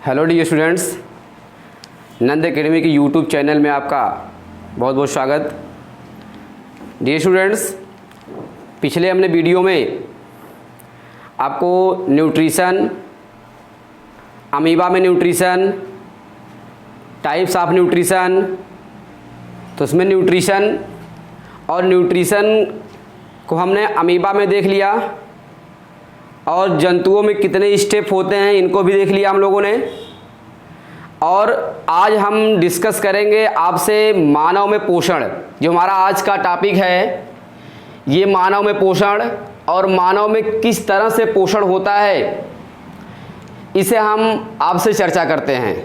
Hello dear students, नंद academy के YouTube channel में आपका बहुत बहुत स्वागत। डियर स्टूडेंट्स, पिछले हमने वीडियो में आपको न्यूट्रिशन, अमीबा में न्यूट्रिशन, टाइप्स ऑफ न्यूट्रिशन, तो उसमें न्यूट्रिशन को हमने अमीबा में देख लिया और जंतुओं में कितने स्टेप होते हैं इनको भी देख लिया हम लोगों ने। और आज हम डिस्कस करेंगे आपसे मानव में पोषण, जो हमारा आज का टॉपिक है। ये मानव में पोषण और मानव में किस तरह से पोषण होता है, इसे हम आपसे चर्चा करते हैं।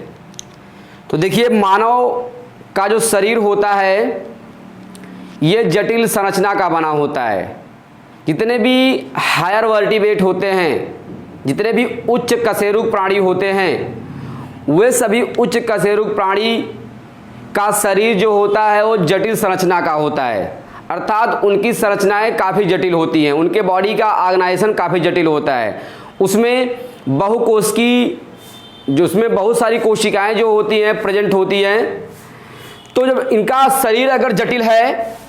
तो देखिए, मानव का जो शरीर होता है ये जटिल संरचना का बना होता है। जितने भी हायर वर्टिब्रेट होते हैं, जितने भी उच्च कशेरुक प्राणी होते हैं, वे सभी उच्च कशेरुक प्राणी का शरीर जो होता है वो जटिल संरचना का होता है। अर्थात उनकी संरचनाएं काफ़ी जटिल होती हैं, उनके बॉडी का ऑर्गेनाइजेशन काफ़ी जटिल होता है। उसमें उसमें बहुत सारी कोशिकाएं जो होती हैं प्रेजेंट होती हैं। तो जब इनका शरीर अगर जटिल है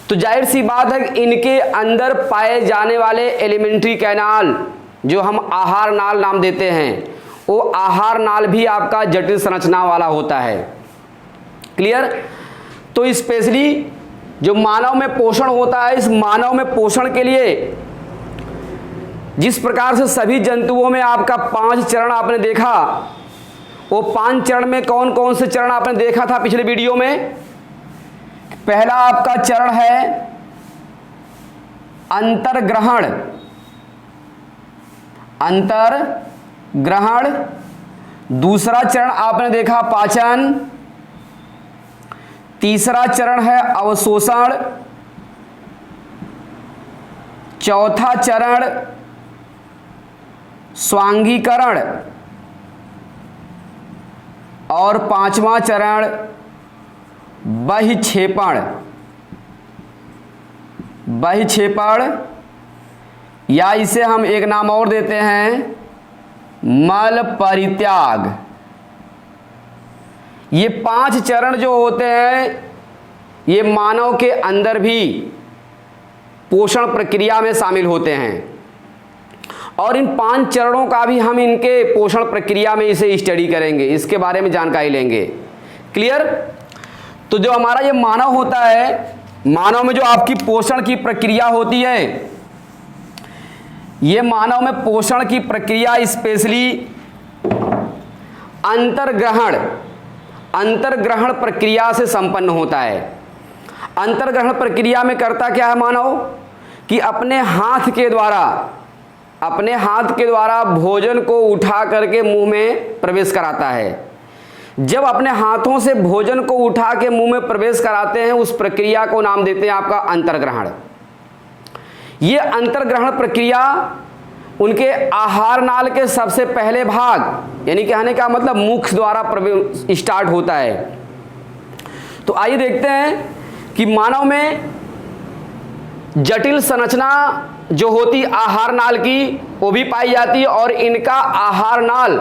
तो जाहिर सी बात है कि इनके अंदर पाए जाने वाले एलिमेंट्री कैनाल, जो हम आहार नाल नाम देते हैं, वो आहार नाल भी आपका जटिल संरचना वाला होता है। क्लियर? तो स्पेशली जो मानव में पोषण होता है, इस मानव में पोषण के लिए जिस प्रकार से सभी जंतुओं में आपका 5 चरण आपने देखा, वो 5 चरण में कौन कौन से चरण आपने देखा था पिछले वीडियो में। पहला आपका चरण है अंतर्ग्रहण। दूसरा चरण आपने देखा पाचन। तीसरा चरण है अवशोषण। चौथा चरण स्वांगीकरण और 5वां चरण बहिक्षेपण, या इसे हम एक नाम और देते हैं मल परित्याग। ये 5 चरण जो होते हैं ये मानव के अंदर भी पोषण प्रक्रिया में शामिल होते हैं और इन 5 चरणों का भी हम इनके पोषण प्रक्रिया में इसे स्टडी करेंगे, इसके बारे में जानकारी लेंगे। क्लियर? तो जो हमारा ये मानव होता है, मानव में जो आपकी पोषण की प्रक्रिया होती है, ये मानव में पोषण की प्रक्रिया स्पेशली अंतर्ग्रहण प्रक्रिया से संपन्न होता है। अंतर्ग्रहण प्रक्रिया में करता क्या है मानव कि अपने हाथ के द्वारा भोजन को उठा करके मुंह में प्रवेश कराता है। जब अपने हाथों से भोजन को उठा के मुंह में प्रवेश कराते हैं, उस प्रक्रिया को नाम देते हैं आपका अंतर्ग्रहण। ये अंतर्ग्रहण प्रक्रिया उनके आहार नाल के सबसे पहले भाग, यानी कहने का मतलब मुख द्वारा स्टार्ट होता है। तो आइए देखते हैं कि मानव में जटिल संरचना जो होती आहार नाल की वो भी पाई जाती है और इनका आहार नाल,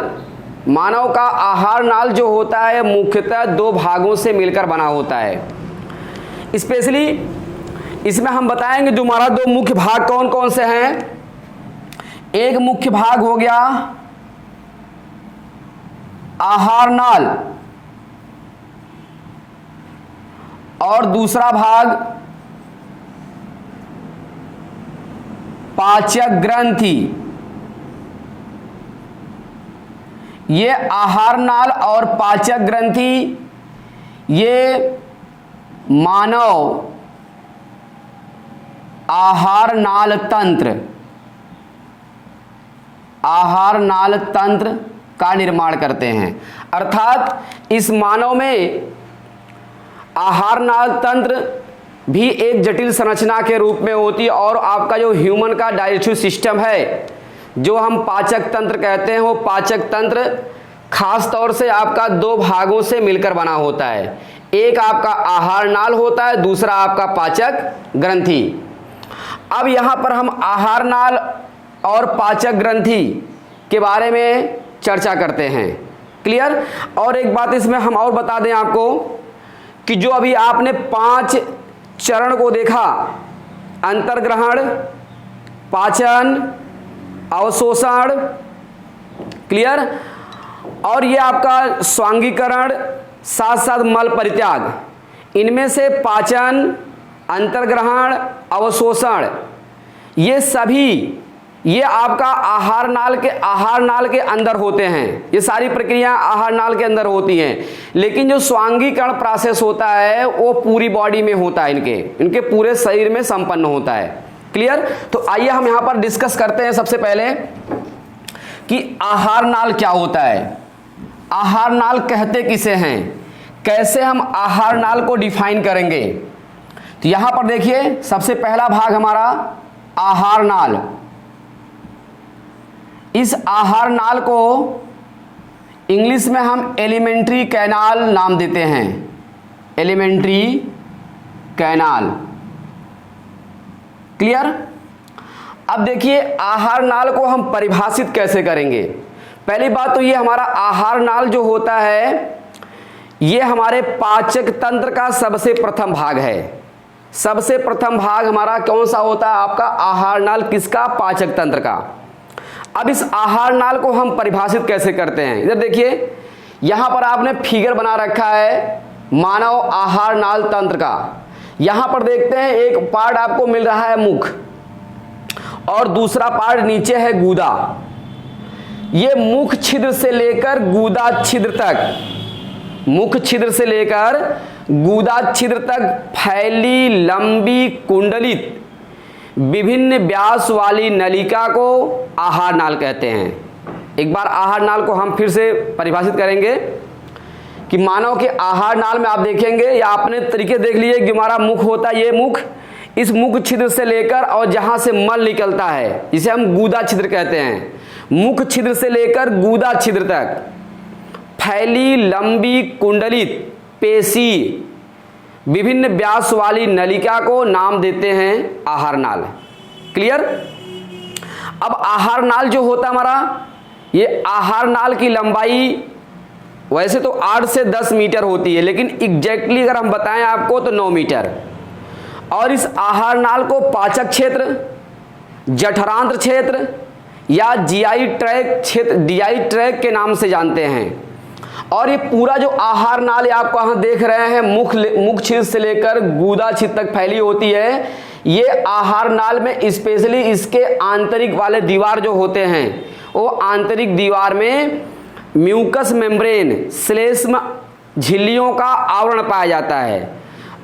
मानव का आहार नाल जो होता है मुख्यतः 2 भागों से मिलकर बना होता है। स्पेशली इसमें हम बताएंगे जो हमारा 2 मुख्य भाग कौन कौन से हैं। एक मुख्य भाग हो गया आहार नाल और दूसरा भाग पाचक ग्रंथि। ये आहार नाल और पाचक ग्रंथि ये मानव आहार नाल तंत्र का निर्माण करते हैं। अर्थात इस मानव में आहार नाल तंत्र भी एक जटिल संरचना के रूप में होती है और आपका जो ह्यूमन का डाइजेस्टिव सिस्टम है, जो हम पाचक तंत्र कहते हैं, वो पाचक तंत्र खास तौर से आपका 2 भागों से मिलकर बना होता है। एक आपका आहार नाल होता है, दूसरा आपका पाचक ग्रंथि। अब यहाँ पर हम आहार नाल और पाचक ग्रंथि के बारे में चर्चा करते हैं। क्लियर। और एक बात इसमें हम और बता दें आपको कि जो अभी आपने 5 चरण को देखा, अंतर्ग्रहण, पाचन, अवशोषण, क्लियर, और ये आपका स्वांगीकरण, साथ साथ मल परित्याग, इनमें से पाचन, अंतर्ग्रहण, अवशोषण, ये सभी ये आपका आहार नाल के अंदर होते हैं। ये सारी प्रक्रिया आहार नाल के अंदर होती हैं, लेकिन जो स्वांगीकरण प्रोसेस होता है वो पूरी बॉडी में होता है, इनके पूरे शरीर में संपन्न होता है। क्लियर। तो आइए हम यहां पर डिस्कस करते हैं सबसे पहले कि आहार नाल क्या होता है, आहार नाल कहते किसे हैं, कैसे हम आहार नाल को डिफाइन करेंगे। तो यहां पर देखिए सबसे पहला भाग हमारा आहार नाल। इस आहार नाल को इंग्लिश में हम एलिमेंट्री कैनाल नाम देते हैं, एलिमेंट्री कैनाल। क्लियर। अब देखिए आहार नाल को हम परिभाषित कैसे करेंगे। पहली बात तो ये हमारा आहार नाल जो होता है ये हमारे पाचक तंत्र का सबसे प्रथम भाग है। सबसे प्रथम भाग हमारा कौन सा होता है आपका, आहार नाल किसका, पाचक तंत्र का। अब इस आहार नाल को हम परिभाषित कैसे करते हैं, इधर देखिए यहां पर आपने फिगर बना रखा है मानव आहार नाल तंत्र का। यहां पर देखते हैं एक पार्ट आपको मिल रहा है मुख और दूसरा पार्ट नीचे है गूदा। ये मुख छिद्र से लेकर गूदा छिद्र तक, मुख छिद्र से लेकर गूदा छिद्र तक फैली लंबी कुंडलित विभिन्न व्यास वाली नलिका को आहार नाल कहते हैं। एक बार आहार नाल को हम फिर से परिभाषित करेंगे कि मानव के आहार नाल में आप देखेंगे या आपने तरीके देख लिए कि हमारा मुख होता है, ये मुख, इस मुख छिद्र से लेकर और जहां से मल निकलता है जिसे हम गूदा छिद्र कहते हैं, मुख छिद्र से लेकर गूदा छिद्र तक फैली लंबी कुंडलित पेशी विभिन्न व्यास वाली नलिका को नाम देते हैं आहार नाल। क्लियर। अब आहार नाल जो होता है हमारा, ये आहार नाल की लंबाई वैसे तो 8 से 10 मीटर होती है, लेकिन एग्जैक्टली अगर हम बताएं आपको तो 9 मीटर। और इस आहार नाल को पाचक क्षेत्र, जठरांत्र क्षेत्र या जीआई ट्रैक क्षेत्र, डीआई ट्रैक के नाम से जानते हैं। और ये पूरा जो आहार नाल आपको यहाँ देख रहे हैं मुख छिद्र से लेकर गूदा छिद्र तक फैली होती है, ये आहार नाल में स्पेशली इसके आंतरिक वाले दीवार जो होते हैं वो आंतरिक दीवार में म्यूकस मेम्ब्रेन श्लेष्म झिल्लियों का आवरण पाया जाता है।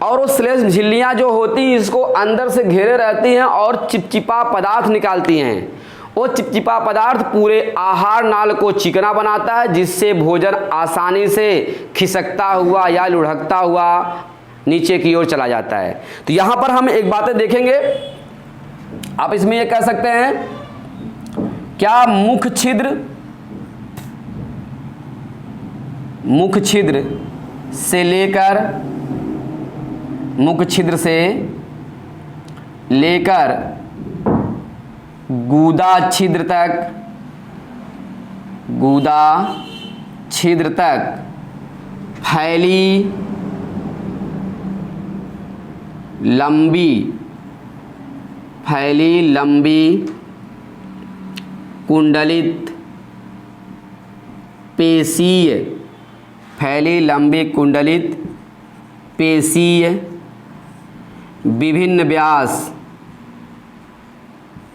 और वो श्लेष्म झिल्लियाँ जो होती हैं इसको अंदर से घेरे रहती हैं और चिपचिपा पदार्थ निकालती हैं। वो चिपचिपा पदार्थ पूरे आहार नाल को चिकना बनाता है, जिससे भोजन आसानी से खिसकता हुआ या लुढ़कता हुआ नीचे की ओर चला जाता है। तो यहां पर हम एक बातें देखेंगे, आप इसमें ये कह सकते हैं क्या मुख छिद्र से लेकर गूदा छिद्र तक फैली लंबी कुंडलित पेशीय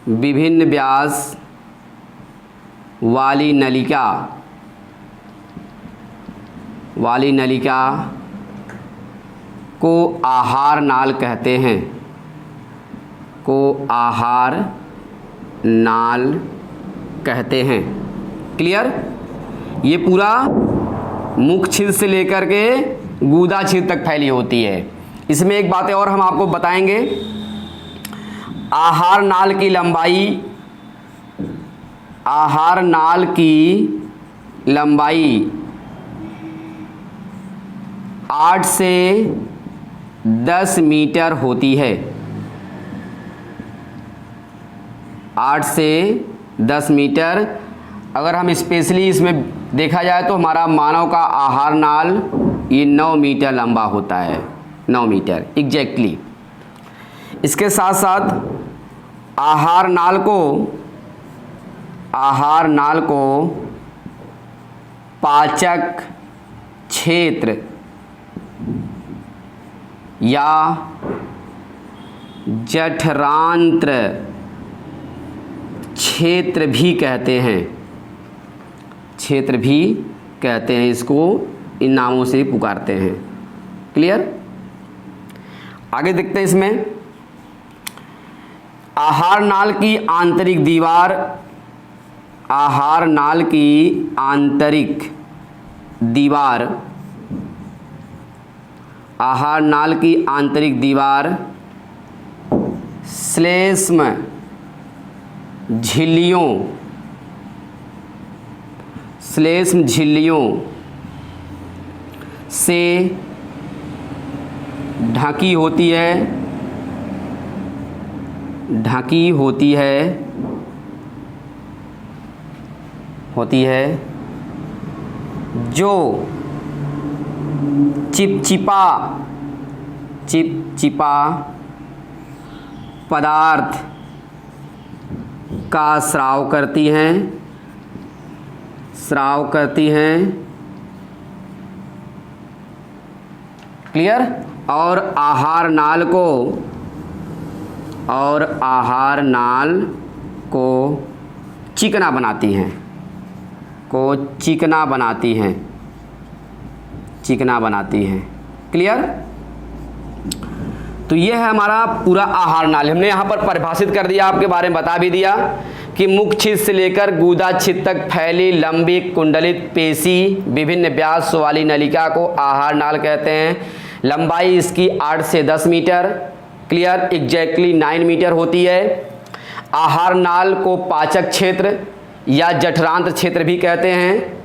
विभिन्न व्यास वाली नलिका को आहार नाल कहते हैं, क्लियर। ये पूरा मुख छिद्र से लेकर के गूदा छिद्र तक फैली होती है। इसमें एक बात और हम आपको बताएंगे, आहार नाल की लंबाई 8 से 10 मीटर होती है। 8 से 10 मीटर अगर हम स्पेशली इसमें देखा जाए तो हमारा मानव का आहार नाल ये 9 मीटर लंबा होता है, 9 मीटर एग्जैक्टली। इसके साथ साथ आहार नाल को पाचक क्षेत्र या जठरांत्र क्षेत्र भी कहते हैं, इसको इन नामों से पुकारते हैं। क्लियर? आगे देखते हैं इसमें आहार नाल की आंतरिक दीवार, श्लेष्म झिल्लियों से ढकी होती है जो चिपचिपा पदार्थ का स्राव करती हैं। क्लियर? और आहार नाल को चिकना बनाती हैं। क्लियर? तो ये है हमारा पूरा आहार नाल। हमने यहाँ पर परिभाषित कर दिया, आपके बारे में बता भी दिया कि मुख छिद से लेकर गूदा छिद तक फैली लंबी कुंडलित पेशी विभिन्न व्यास वाली नलिका को आहार नाल कहते हैं। लंबाई इसकी 8 से 10 मीटर, क्लियर, एग्जैक्टली 9 मीटर होती है। आहार नाल को पाचक क्षेत्र या जठरांत्र क्षेत्र भी कहते हैं।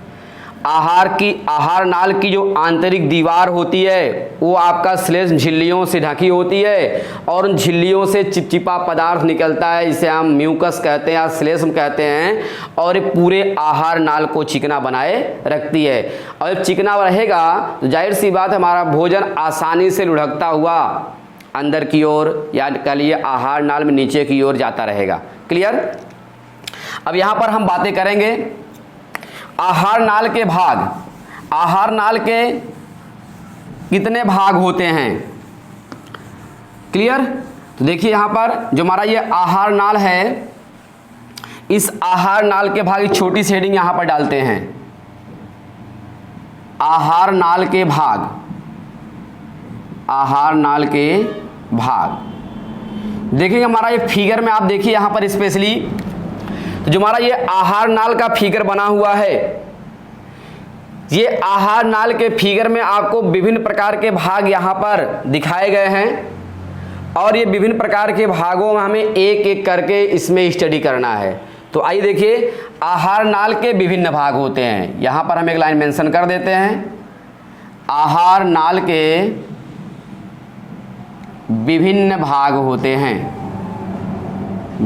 आहार नाल की जो आंतरिक दीवार होती है वो आपका श्लेष्म झिल्लियों से ढकी होती है और उन झिल्लियों से चिपचिपा पदार्थ निकलता है, इसे हम म्यूकस कहते हैं या श्लेष्म कहते हैं, और ये पूरे आहार नाल को चिकना बनाए रखती है। और जब चिकना रहेगा तो जाहिर सी बात हमारा भोजन आसानी से लुढ़कता हुआ अंदर की ओर या कह लिए आहार नाल में नीचे की ओर जाता रहेगा। क्लियर? अब यहाँ पर हम बातें करेंगे आहार नाल के भाग। आहार नाल के कितने भाग होते हैं? क्लियर? तो देखिए यहाँ पर जो हमारा ये आहार नाल है, इस आहार नाल के भाग, छोटी सी हेडिंग यहाँ पर डालते हैं, आहार नाल के भाग। देखिए हमारा ये फिगर में आप देखिए यहाँ पर स्पेशली तो जो हमारा ये आहार नाल का फिगर बना हुआ है, ये आहार नाल के फिगर में आपको विभिन्न प्रकार के भाग यहाँ पर दिखाए गए हैं और ये विभिन्न प्रकार के भागों में हमें एक एक करके इसमें स्टडी करना है। तो आइए देखिए आहार नाल के विभिन्न भाग होते हैं। यहाँ पर हम एक लाइन मेंशन कर देते हैं, आहार नाल के विभिन्न भाग होते हैं,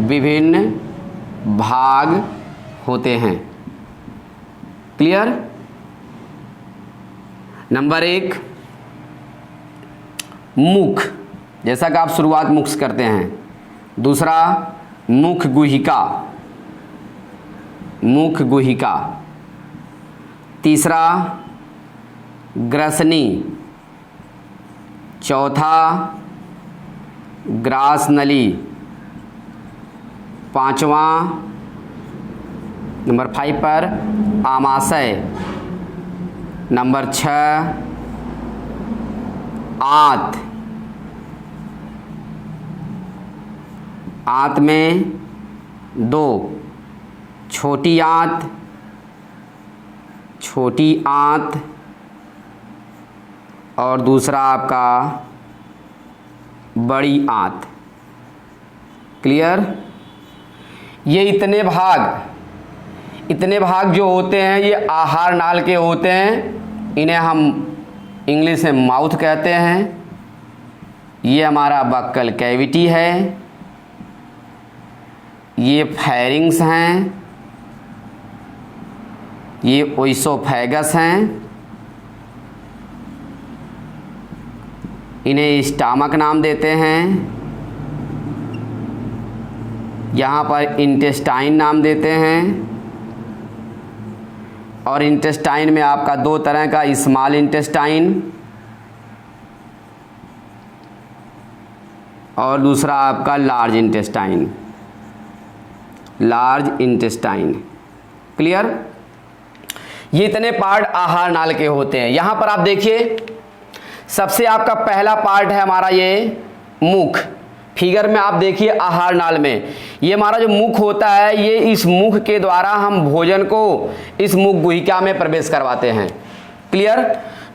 विभिन्न भाग होते हैं। क्लियर? नंबर 1 मुख, जैसा कि आप शुरुआत मुख से करते हैं। दूसरा मुख गुहिका। तीसरा ग्रसनी। चौथा ग्रास नली। पांचवा नंबर 5 पर आमाशय। नंबर 6 आंत। आंत में 2 छोटी आंत और दूसरा आपका बड़ी आंत। क्लियर? ये इतने भाग जो होते हैं ये आहार नाल के होते हैं। इन्हें हम इंग्लिश में माउथ कहते हैं। ये हमारा बक्कल कैविटी है, ये फेरिंग्स हैं, ये ओइसोफेगस हैं, इन्हें स्टमक नाम देते हैं। यहाँ पर इंटेस्टाइन नाम देते हैं, और इंटेस्टाइन में आपका दो तरह का, स्मॉल इंटेस्टाइन और दूसरा आपका large intestine. Large intestine, clear. ये इतने पार्ट आहार नाल के होते हैं। यहाँ पर आप देखिए, सबसे आपका पहला पार्ट है हमारा ये मुख। फिगर में आप देखिए आहार नाल में ये हमारा जो मुख होता है, ये इस मुख के द्वारा हम भोजन को इस मुख गुहिका में प्रवेश करवाते हैं, क्लियर।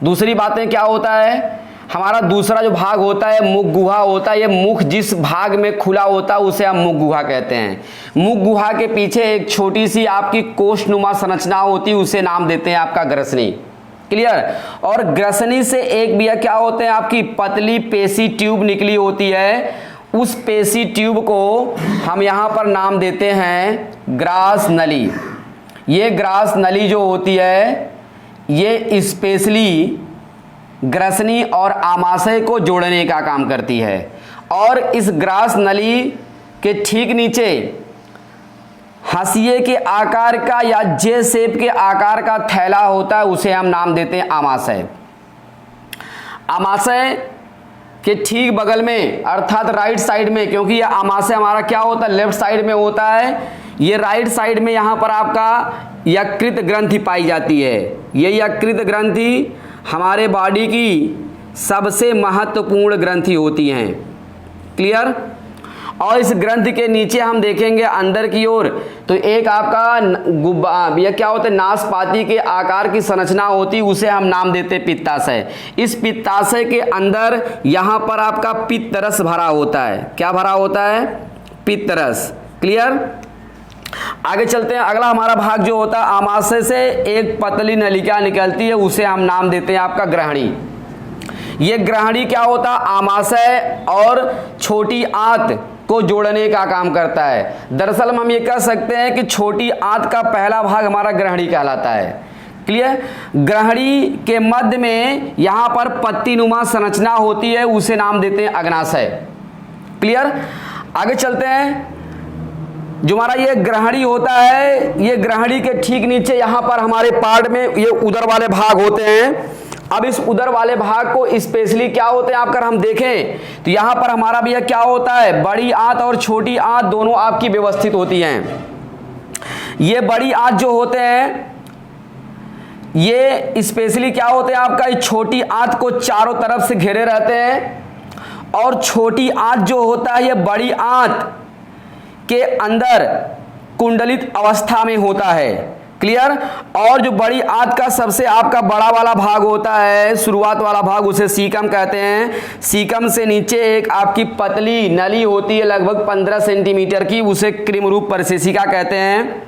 दूसरी बातें क्या होता है, हमारा दूसरा जो भाग होता है मुख गुहा होता है। ये मुख जिस भाग में खुला होता है उसे हम मुख गुहा कहते हैं। मुख गुहा के पीछे एक छोटी सी आपकी कोष्ठनुमा संरचना होती है, उसे नाम देते हैं आपका ग्रसनी, क्लियर। और ग्रसनी से एक भी क्या होते हैं, आपकी पतली पेशी ट्यूब निकली होती है। उस पेशी ट्यूब को हम यहाँ पर नाम देते हैं ग्रास नली। ये ग्रास नली जो होती है ये स्पेशली ग्रसनी और आमाशय को जोड़ने का काम करती है। और इस ग्रास नली के ठीक नीचे हाशिए के आकार का या जे शेप के आकार का थैला होता है, उसे हम नाम देते हैं आमाशय। आमाशय के ठीक बगल में अर्थात राइट साइड में, क्योंकि ये आमाशय हमारा क्या होता है लेफ्ट साइड में होता है, ये राइट साइड में यहाँ पर आपका यकृत ग्रंथि पाई जाती है। ये यकृत ग्रंथि हमारे बॉडी की सबसे महत्वपूर्ण ग्रंथि होती हैं, क्लियर। और इस ग्रंथि के नीचे हम देखेंगे अंदर की ओर तो एक आपका गुब्बा, यह क्या होता है नाशपाती के आकार की संरचना होती, उसे हम नाम देते हैं पित्ताशय। इस पित्ताशय के अंदर यहाँ पर आपका पित्तरस भरा होता है। क्या भरा होता है, पित्तरस, क्लियर। आगे चलते हैं, अगला हमारा भाग जो होता है आमाशय से एक पतली नलिका निकलती है, उसे हम नाम देते हैं आपका ग्रहणी। ये ग्रहणी क्या होता है, आमाशय और छोटी आंत को जोड़ने का काम करता है। दरअसल हम ये कह सकते हैं कि छोटी आंत का पहला भाग हमारा ग्रहणी कहलाता है, क्लियर। ग्रहणी के मध्य में यहाँ पर पत्तीनुमा संरचना होती है, उसे नाम देते हैं अग्नाशय, क्लियर। आगे चलते हैं, जो हमारा ये ग्रहणी होता है, ये ग्रहणी के ठीक नीचे यहाँ पर हमारे पार्ट में ये उदर वाले भाग होते हैं। अब इस उदर वाले भाग को स्पेशली क्या होते हैं, अगर हम देखें तो यहाँ पर हमारा भी क्या होता है, बड़ी आंत और छोटी आंत दोनों आपकी व्यवस्थित होती हैं। ये बड़ी आंत जो होते हैं ये स्पेशली क्या होते हैं, आपका इस छोटी आंत को चारों तरफ से घेरे रहते हैं। और छोटी आंत जो होता है ये बड़ी आंत के अंदर कुंडलित अवस्था में होता है, क्लियर। और जो बड़ी आंत का सबसे आपका बड़ा वाला भाग होता है, शुरुआत वाला भाग, उसे सीकम कहते हैं। सीकम से नीचे एक आपकी पतली नली होती है लगभग 15 सेंटीमीटर की, उसे क्रिमरूप परिशेषिका कहते हैं।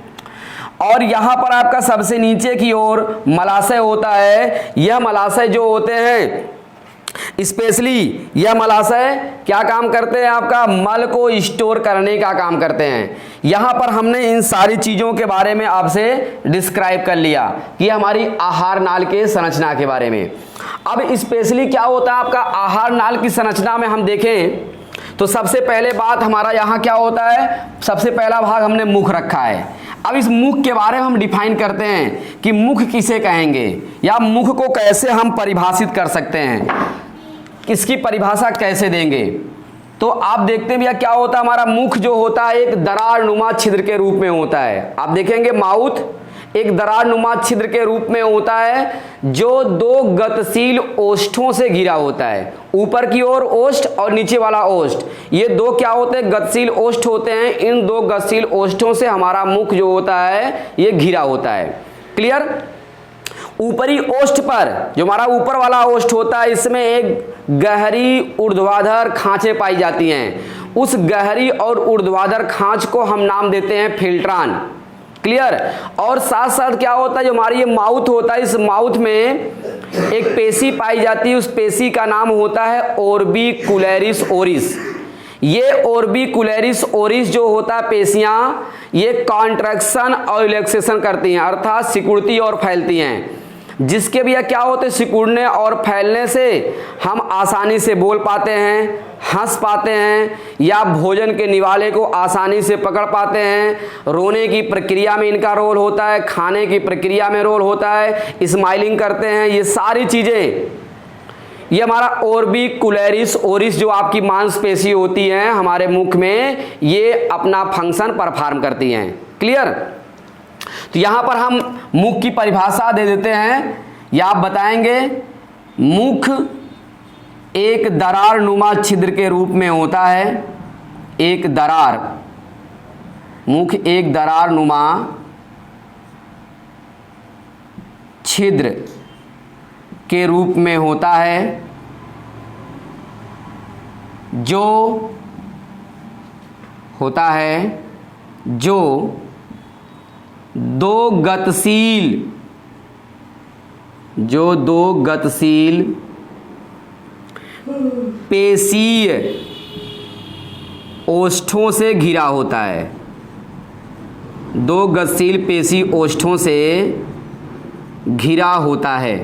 और यहाँ पर आपका सबसे नीचे की ओर मलाशय होता है। यह मलाशय जो होते हैं स्पेशली यह मलाशय क्या काम करते हैं, आपका मल को स्टोर करने का काम करते हैं। यहाँ पर हमने इन सारी चीज़ों के बारे में आपसे डिस्क्राइब कर लिया कि हमारी आहार नाल के संरचना के बारे में। अब स्पेशली क्या होता है आपका आहार नाल की संरचना में हम देखें तो सबसे पहले बात हमारा यहाँ क्या होता है, सबसे पहला भाग हमने मुख रखा है। अब इस मुख के बारे में हम डिफाइन करते हैं कि मुख किसे कहेंगे या मुख को कैसे हम परिभाषित कर सकते हैं, इसकी परिभाषा कैसे देंगे। तो आप देखते हैं भैया क्या होता है, हमारा मुख जो होता है एक दरार नुमा छिद्र के रूप में होता है। आप देखेंगे माउथ एक दरार नुमा छिद्र के रूप में होता है जो दो गतिशील ओष्ठों से घिरा होता है। ऊपर की ओर ओष्ठ और नीचे वाला ओष्ठ, ये दो क्या होते हैं, गतिशील ओष्ठ होते हैं। इन दो गतिशील ओष्ठों से हमारा मुख जो होता है ये घिरा होता है, क्लियर। ऊपरी ओष्ठ पर जो हमारा ऊपर वाला ओष्ठ होता है इसमें एक गहरी ऊर्ध्वाधर खांचे पाई जाती हैं। उस गहरी और ऊर्ध्वाधर खांच को हम नाम देते हैं फिल्ट्रान, क्लियर। और साथ साथ क्या होता है, जो हमारी ये माउथ होता है, इस माउथ में एक पेशी पाई जाती है, उस पेशी का नाम होता है ओर्बिकुलरिस ओरिस। ये ऑर्बिकुलरिस ओरिस जो होता है पेशियां, ये कॉन्ट्रैक्शन और रिलैक्सेशन करती हैं, अर्थात सिकुड़ती और फैलती हैं, जिसके भैया क्या होते हैं, सिकुड़ने और फैलने से हम आसानी से बोल पाते हैं, हंस पाते हैं, या भोजन के निवाले को आसानी से पकड़ पाते हैं। रोने की प्रक्रिया में इनका रोल होता है, खाने की प्रक्रिया में रोल होता है, स्माइलिंग करते हैं। ये सारी चीज़ें, ये हमारा ऑर्बिकुलरिस ओरिस जो आपकी मांसपेशी होती हैं हमारे मुख में, ये अपना फंक्शन परफॉर्म करती हैं। क्लियर? तो यहां पर हम मुख की परिभाषा दे देते हैं, या आप बताएंगे मुख एक दरार नुमा छिद्र के रूप में होता है। एक दरार, मुख एक दरार नुमा छिद्र के रूप में होता है, जो होता है, जो दो गतिशील पेशीय ओष्ठों से घिरा होता है। दो गतिशील पेशी ओष्ठों से घिरा होता है।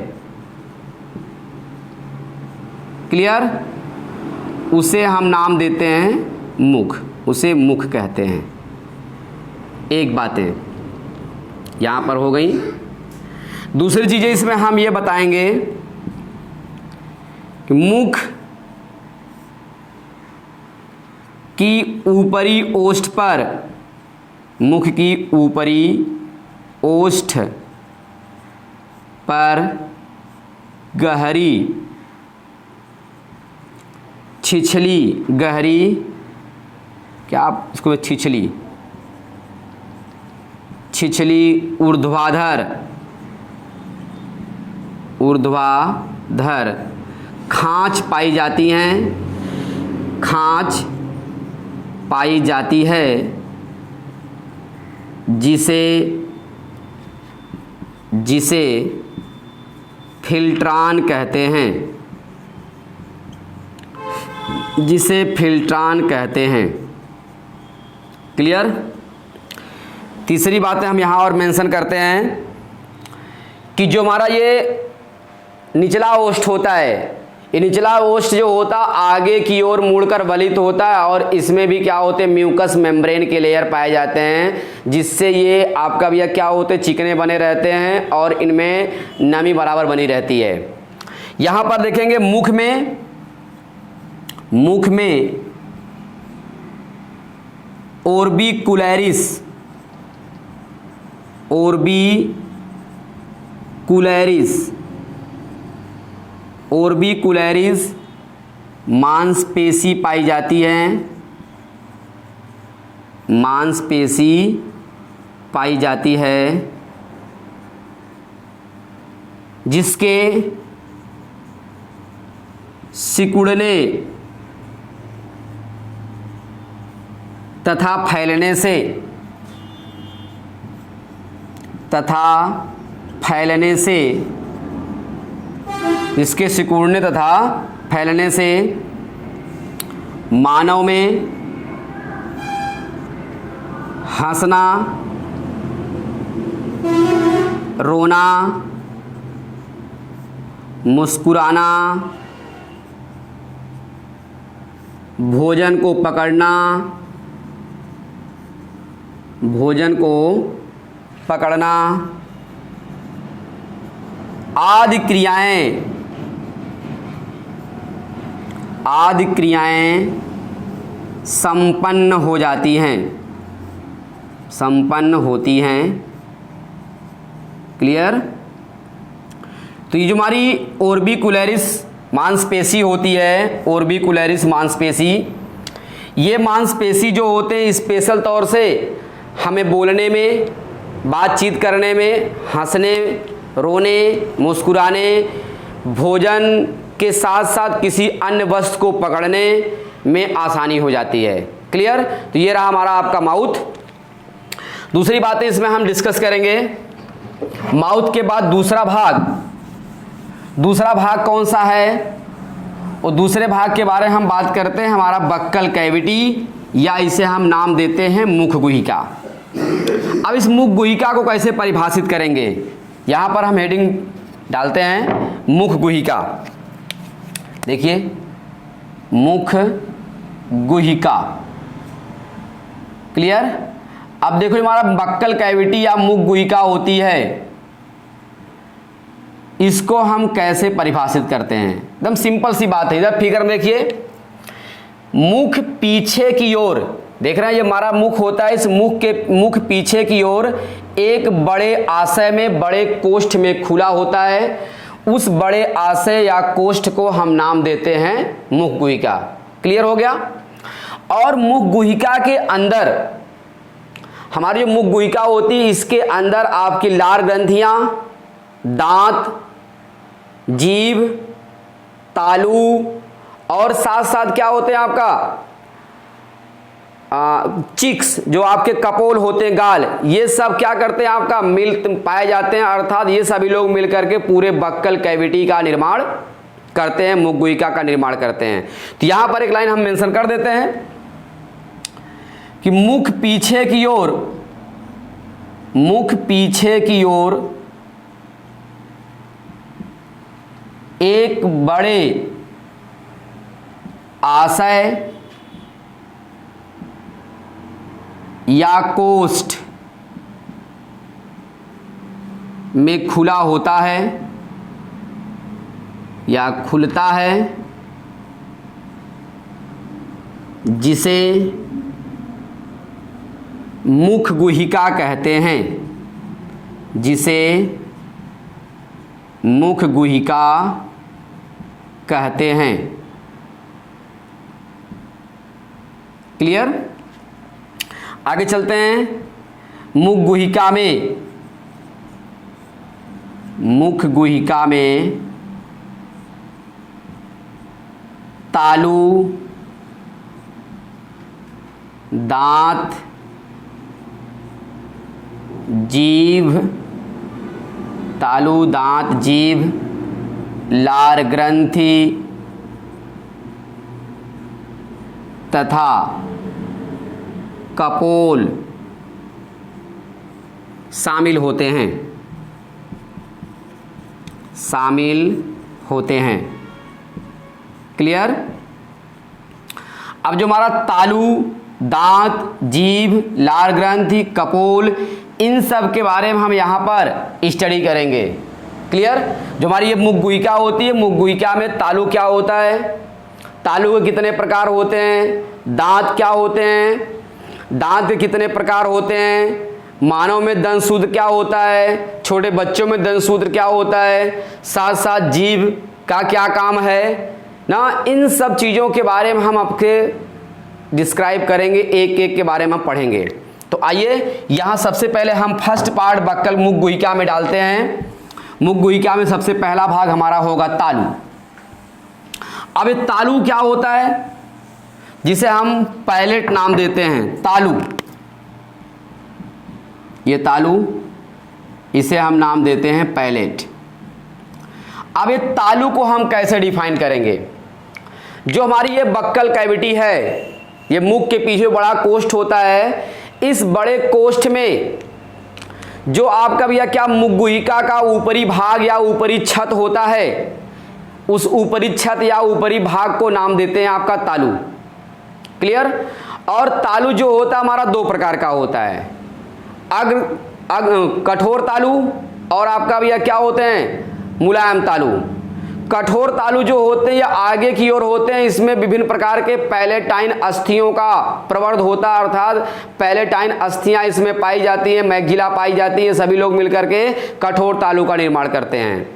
क्लियर? उसे हम नाम देते हैं मुख, उसे मुख कहते हैं। एक बातें यहाँ पर हो गई। दूसरी चीज़ें इसमें हम ये बताएंगे कि मुख की ऊपरी ओष्ठ पर, मुख की ऊपरी ओष्ठ पर गहरी छिछली, गहरी, क्या आप इसको छिछली ऊर्ध्वाधर खांच पाई जाती हैं, खांच पाई जाती है, जिसे फिल्ट्रान कहते हैं, जिसे फिल्ट्रान कहते हैं। क्लियर? तीसरी बातें हम यहाँ और मेंशन करते हैं कि जो हमारा ये निचला ओष्ठ होता है, ये निचला ओष्ठ जो होता आगे की ओर मुड़कर वलित होता है, और इसमें भी क्या होते हैं, म्यूकस मेम्ब्रेन के लेयर पाए जाते हैं, जिससे ये आपका भैया क्या होते हैं, चिकने बने रहते हैं और इनमें नमी बराबर बनी रहती है। यहाँ पर देखेंगे मुख में ऑर्बिकुलरिस मांसपेशी पाई जाती है, मांसपेशी पाई जाती है, जिसके सिकुड़ने तथा फैलने से इसके सिकुड़ने तथा फैलने से मानव में हंसना, रोना, मुस्कुराना, भोजन को पकड़ना आदि क्रियाएं संपन्न होती हैं। क्लियर? तो ये जो हमारी ऑर्बिकुलरिस मांसपेशी होती है, ऑर्बिकुलरिस मांसपेशी, ये मांसपेशी जो होते हैं स्पेशल तौर से हमें बोलने में, बातचीत करने में, हंसने, रोने, मुस्कुराने, भोजन के साथ साथ किसी अन्य वस्तु को पकड़ने में आसानी हो जाती है। क्लियर? तो ये रहा हमारा आपका माउथ। दूसरी बातें इसमें हम डिस्कस करेंगे। माउथ के बाद दूसरा भाग कौन सा है? और दूसरे भाग के बारे में हम बात करते हैं हमारा बक्कल कैविटी, या इसे हम नाम देते हैं मुख गुहिका। अब इस मुख गुहिका को कैसे परिभाषित करेंगे, यहाँ पर हम हेडिंग डालते हैं मुख गुहिका। देखिए मुख गुहिका, क्लियर। अब देखो हमारा बक्कल कैविटी या मुख गुहिका होती है, इसको हम कैसे परिभाषित करते हैं। एकदम सिंपल सी बात है। इधर फिगर में देखिए, मुख पीछे की ओर, देख रहे हैं ये हमारा मुख होता है, इस मुख पीछे की ओर एक बड़े आशय में, बड़े कोष्ठ में खुला होता है। उस बड़े आशय या कोष्ठ को हम नाम देते हैं मुख गुहिका। क्लियर हो गया। और मुख गुहिका के अंदर, हमारी जो मुख गुहिका होती है इसके अंदर आपकी लार ग्रंथियां, दांत, जीभ, तालू और साथ साथ क्या होते हैं आपका चिक्स, जो आपके कपोल होते हैं, गाल, ये सब क्या करते हैं आपका मिल पाए जाते हैं। अर्थात ये सभी लोग मिल करके पूरे बक्कल कैविटी का निर्माण करते हैं, मुख गुहिका का निर्माण करते हैं। तो यहां पर एक लाइन हम मेंशन कर देते हैं कि मुख पीछे की ओर, मुख पीछे की ओर एक बड़े आशय या कोष्ठ में खुला होता है या खुलता है, जिसे मुख गुहिका कहते हैं, जिसे मुख गुहिका कहते हैं। क्लियर। आगे चलते हैं। मुख गुहिका में, मुख गुहिका में तालू, दांत, जीभ, तालू, दांत, जीभ, लार ग्रंथि तथा कपोल शामिल होते हैं, शामिल होते हैं। क्लियर। अब जो हमारा तालू, दांत, जीभ, लार ग्रंथि, कपोल, इन सब के बारे में हम यहाँ पर स्टडी करेंगे। क्लियर। जो हमारी ये मुख गुहिका होती है, मुख गुहिका में तालू क्या होता है, तालू के कितने प्रकार होते हैं, दांत क्या होते हैं, दांत के कितने प्रकार होते हैं, मानव में दंत सूत्र क्या होता है, छोटे बच्चों में दंत सूत्र क्या होता है, साथ साथ जीभ का क्या काम है ना, इन सब चीज़ों के बारे में हम आपके डिस्क्राइब करेंगे, एक एक के बारे में हम पढ़ेंगे। तो आइए यहाँ सबसे पहले हम फर्स्ट पार्ट बक्कल मुख गुहिका में डालते हैं। मुख गुहिका में सबसे पहला भाग हमारा होगा तालू। अब ये तालू क्या होता है, जिसे हम पैलेट नाम देते हैं, तालू, ये तालू, इसे हम नाम देते हैं पैलेट। अब ये तालू को हम कैसे डिफाइन करेंगे। जो हमारी ये बक्कल कैविटी है, ये मुख के पीछे बड़ा कोष्ठ होता है, इस बड़े कोष्ठ में जो आपका भैया क्या मुख गुहिका का ऊपरी भाग या ऊपरी छत होता है, उस ऊपरी छत या ऊपरी भाग को नाम देते हैं आपका तालू। क्लियर। और तालू जो होता है हमारा दो प्रकार का होता है, कठोर तालू और आपका भैया क्या होते हैं, मुलायम तालू। कठोर तालू जो होते हैं ये आगे की ओर होते हैं, इसमें विभिन्न प्रकार के पैलेटाइन अस्थियों का प्रवर्ध होता है, अर्थात पैलेटाइन अस्थियां इसमें पाई जाती हैं, मैग्जिला पाई जाती है, सभी लोग मिलकर के कठोर तालू का निर्माण करते हैं।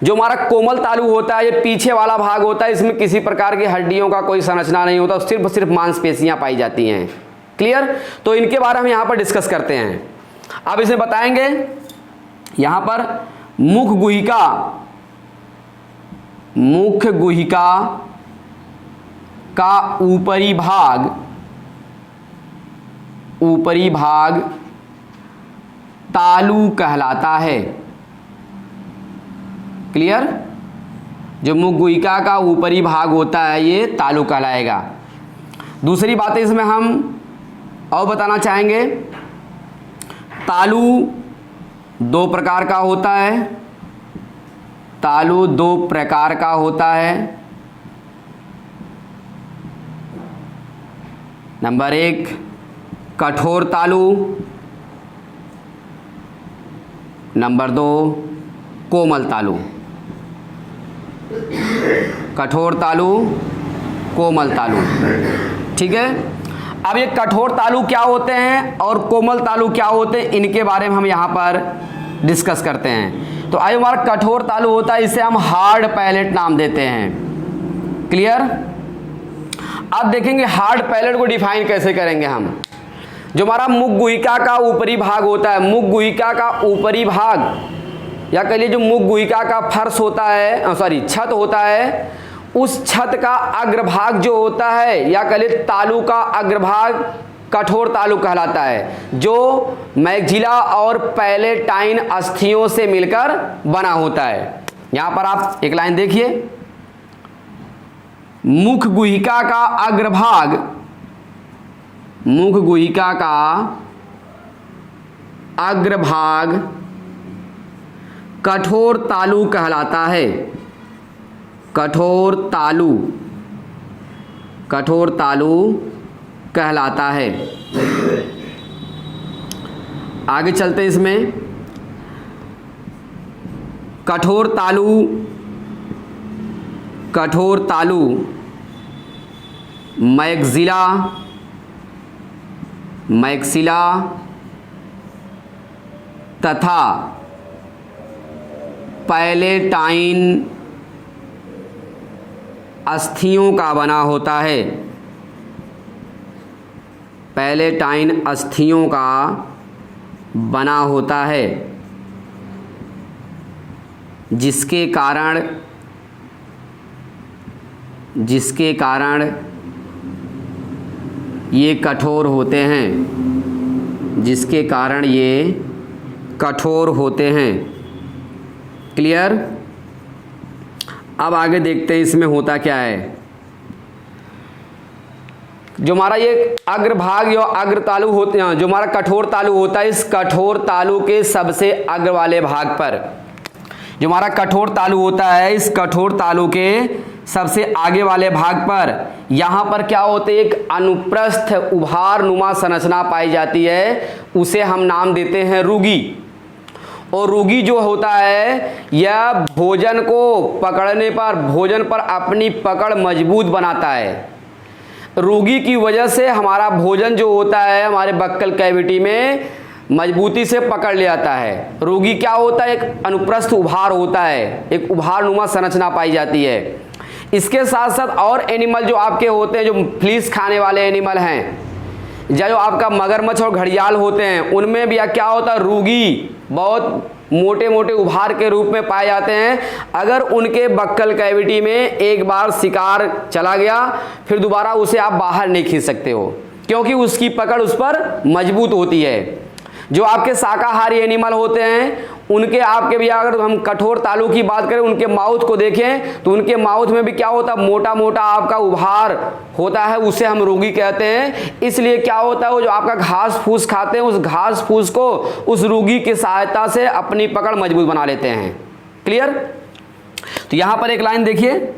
जो हमारा कोमल तालू होता है, ये पीछे वाला भाग होता है, इसमें किसी प्रकार की हड्डियों का कोई संरचना नहीं होता, सिर्फ मांसपेशियां पाई जाती हैं। क्लियर। तो इनके बारे में हम यहां पर डिस्कस करते हैं। अब इसे बताएंगे यहां पर मुख गुहिका, मुख गुहिका का ऊपरी भाग तालू कहलाता है। क्लियर। जो मुख गुहिका का ऊपरी भाग होता है ये तालु कहलाएगा। दूसरी बात इसमें हम और बताना चाहेंगे, तालु दो प्रकार का होता है। तालु दो प्रकार का होता है। नंबर 1 कठोर तालु, नंबर 2 कोमल तालु। कठोर तालु, कोमल तालु, ठीक है। अब ये कठोर तालु क्या होते हैं और कोमल तालु क्या होते हैं, इनके बारे में हम यहाँ पर डिस्कस करते हैं। तो आइए, हमारा कठोर तालु होता है, इसे हम हार्ड पैलेट नाम देते हैं। क्लियर। अब देखेंगे हार्ड पैलेट को डिफाइन कैसे करेंगे हम। जो हमारा मुख गुहिका का ऊपरी भाग होता है, मुख गुहिका का ऊपरी भाग या कह लीजिए जो मुख गुहिका का फर्श होता है, छत होता है, उस छत का अग्रभाग जो होता है या कह लीजिए तालु का अग्रभाग कठोर तालु कहलाता है, जो मैक्सिला और पैलेटाइन अस्थियों से मिलकर बना होता है। यहां पर आप एक लाइन देखिए, मुख गुहिका का अग्रभाग, मुख गुहिका का अग्रभाग कठोर तालु कहलाता है। कठोर तालु, कठोर तालु कहलाता है। आगे चलते इसमें, कठोर तालु, कठोर तालु मैक्सिला, मैक्सिला तथा पैलेटाइन अस्थियों का बना होता है। पैलेटाइन अस्थियों का बना होता है, जिसके कारण ये कठोर होते हैं, जिसके कारण ये कठोर होते हैं। क्लियर। अब आगे देखते हैं इसमें होता क्या है। जो हमारा ये अग्रभाग या अग्र तालु होते हैं, जो हमारा कठोर तालु होता है, इस कठोर तालु के सबसे अग्र वाले भाग पर, जो हमारा कठोर तालु होता है, इस कठोर तालु के सबसे आगे वाले भाग पर यहाँ पर क्या होते हैं, एक अनुप्रस्थ उभार नुमा संरचना पाई जाती है, उसे हम नाम देते हैं रुगी। और रुगी जो होता है यह भोजन को पकड़ने पर, भोजन पर अपनी पकड़ मजबूत बनाता है। रुगी की वजह से हमारा भोजन जो होता है हमारे बक्कल कैविटी में मजबूती से पकड़ ले आता है। रुगी क्या होता है, एक अनुप्रस्थ उभार होता है, एक उभार नुमा संरचना पाई जाती है। इसके साथ साथ और एनिमल जो आपके होते हैं, जो फ्लीस खाने वाले एनिमल हैं, या जो आपका मगरमच्छ और घड़ियाल होते हैं, उनमें भी क्या होता है, रुगी बहुत मोटे मोटे उभार के रूप में पाए जाते हैं। अगर उनके बक्कल कैविटी में एक बार शिकार चला गया, फिर दोबारा उसे आप बाहर नहीं खींच सकते हो, क्योंकि उसकी पकड़ उस पर मजबूत होती है। जो आपके शाकाहारी एनिमल होते हैं, उनके आपके भी अगर हम कठोर तालु की बात करें, उनके माउथ को देखें तो उनके माउथ में भी क्या होता है, मोटा मोटा आपका उभार होता है, उसे हम रुगी कहते हैं। इसलिए क्या होता है, वो जो आपका घास फूस खाते हैं, उस घास फूस को उस रुगी की सहायता से अपनी पकड़ मजबूत बना लेते हैं। क्लियर। तो यहां पर एक लाइन देखिए,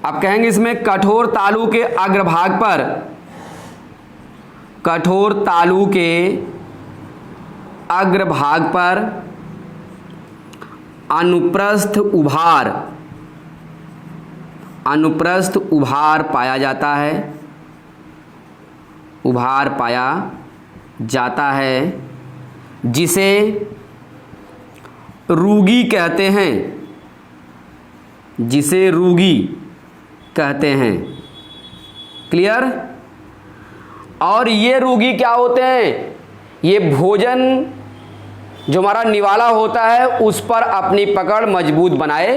आप कहेंगे इसमें कठोर तालु के अग्रभाग पर, कठोर तालु के अग्रभाग पर अनुप्रस्थ उभार, अनुप्रस्थ उभार पाया जाता है, उभार पाया जाता है, जिसे रुगी कहते हैं, जिसे रुगी कहते हैं। क्लियर। और ये रुगी क्या होते हैं, ये भोजन जो हमारा निवाला होता है उस पर अपनी पकड़ मजबूत बनाए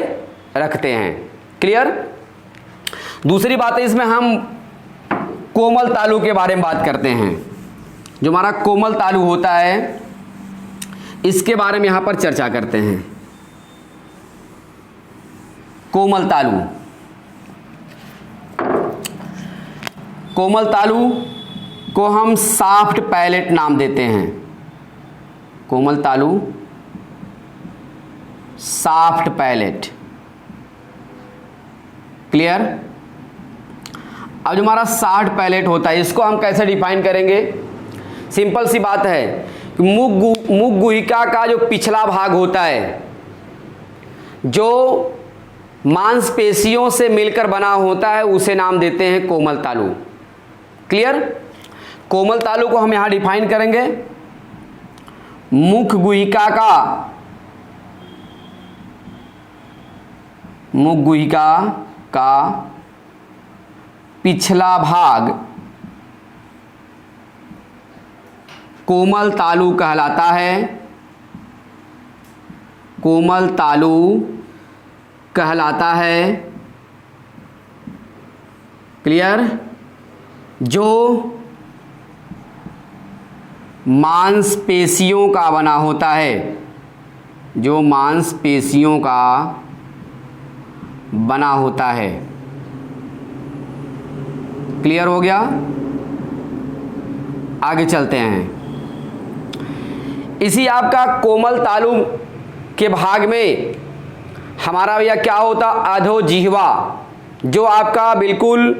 रखते हैं। क्लियर। दूसरी बात है, इसमें हम कोमल तालु के बारे में बात करते हैं। जो हमारा कोमल तालु होता है, इसके बारे में यहां पर चर्चा करते हैं। कोमल तालु। कोमल तालु को हम सॉफ्ट पैलेट नाम देते हैं। कोमल तालु सॉफ्ट पैलेट। क्लियर। अब जो हमारा सॉफ्ट पैलेट होता है इसको हम कैसे डिफाइन करेंगे? सिंपल सी बात है कि मुख गुहिका का जो पिछला भाग होता है, जो मांसपेशियों से मिलकर बना होता है, उसे नाम देते हैं कोमल तालु। क्लियर। कोमल तालु को हम यहां डिफाइन करेंगे, मुख गुहिका का पिछला भाग कोमल तालु कहलाता है। कोमल तालु कहलाता है। क्लियर। जो मांसपेशियों का बना होता है, जो मांसपेशियों का बना होता है। क्लियर हो गया। आगे चलते हैं। इसी आपका कोमल तालु के भाग में हमारा भैया क्या होता? अधोजिह्वा, जो आपका बिल्कुल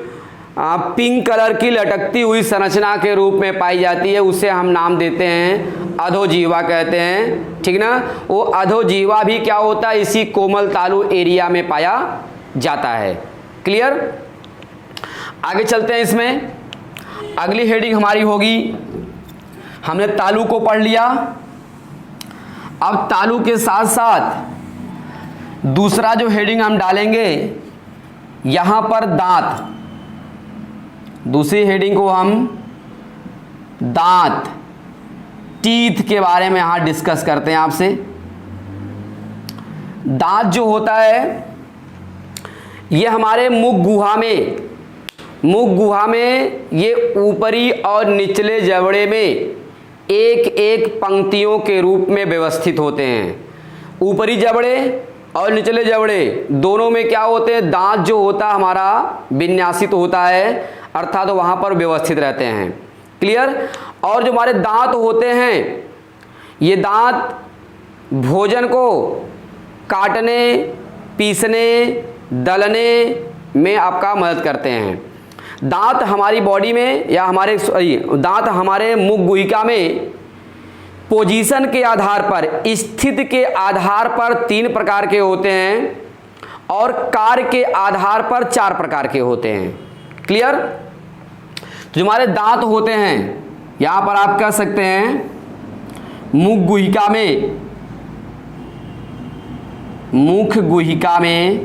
पिंक कलर की लटकती हुई संरचना के रूप में पाई जाती है, उसे हम नाम देते हैं अधोजिह्वा कहते हैं। ठीक ना। वो अधोजिह्वा भी क्या होता है? इसी कोमल तालु एरिया में पाया जाता है। क्लियर। आगे चलते हैं। इसमें अगली हेडिंग हमारी होगी, हमने तालु को पढ़ लिया। अब तालु के साथ साथ दूसरा जो हेडिंग हम डालेंगे, यहां पर दांत। दूसरी हेडिंग को हम दांत, टीथ के बारे में यहां डिस्कस करते हैं आपसे। दांत जो होता है ये हमारे मुख गुहा में ये ऊपरी और निचले जबड़े में एक एक पंक्तियों के रूप में व्यवस्थित होते हैं। ऊपरी जबड़े और निचले जबड़े दोनों में क्या होते हैं? दांत जो होता है हमारा विन्यासित होता है, अर्थात तो वहां पर व्यवस्थित रहते हैं। क्लियर। और जो हमारे दांत होते हैं, ये दांत भोजन को काटने, पीसने, दलने में आपका मदद करते हैं। दांत हमारी बॉडी में या दांत हमारे मुख गुहिका में पोजीशन के आधार पर, स्थिति के आधार पर 3 प्रकार के होते हैं और कार्य के आधार पर 4 प्रकार के होते हैं। क्लियर। जो हमारे दांत होते हैं, यहां पर आप कह सकते हैं मुख गुहिका में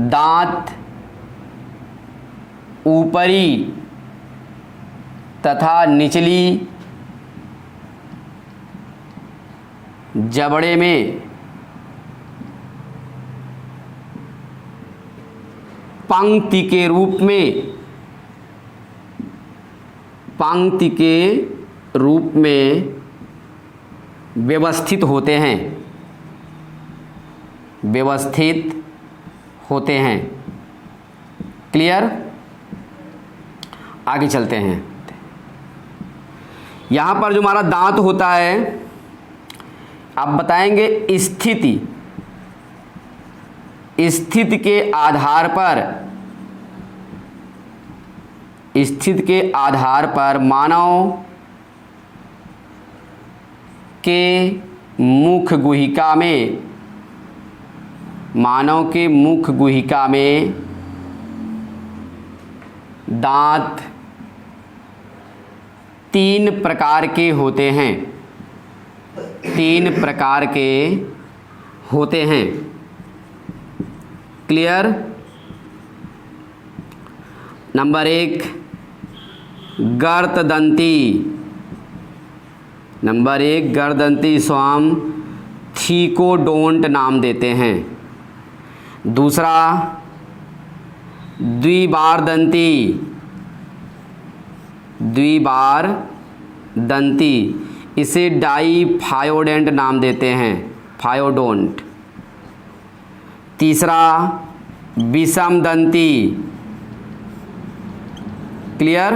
दांत ऊपरी तथा निचली जबड़े में पंक्ति के रूप में व्यवस्थित होते हैं। क्लियर। आगे चलते हैं। यहां पर जो हमारा दांत होता है, आप बताएंगे स्थिति के आधार पर मानव के मुख गुहिका में दांत 3 प्रकार के होते हैं। 3 प्रकार के होते हैं। क्लियर। नंबर 1 गर्तदंती। इसको हम थीकोडोंट नाम देते हैं। दूसरा द्विबारदंती, इसे डाईफायोडेंट नाम देते हैं, फायोडोंट। तीसरा विषम दंती। क्लियर।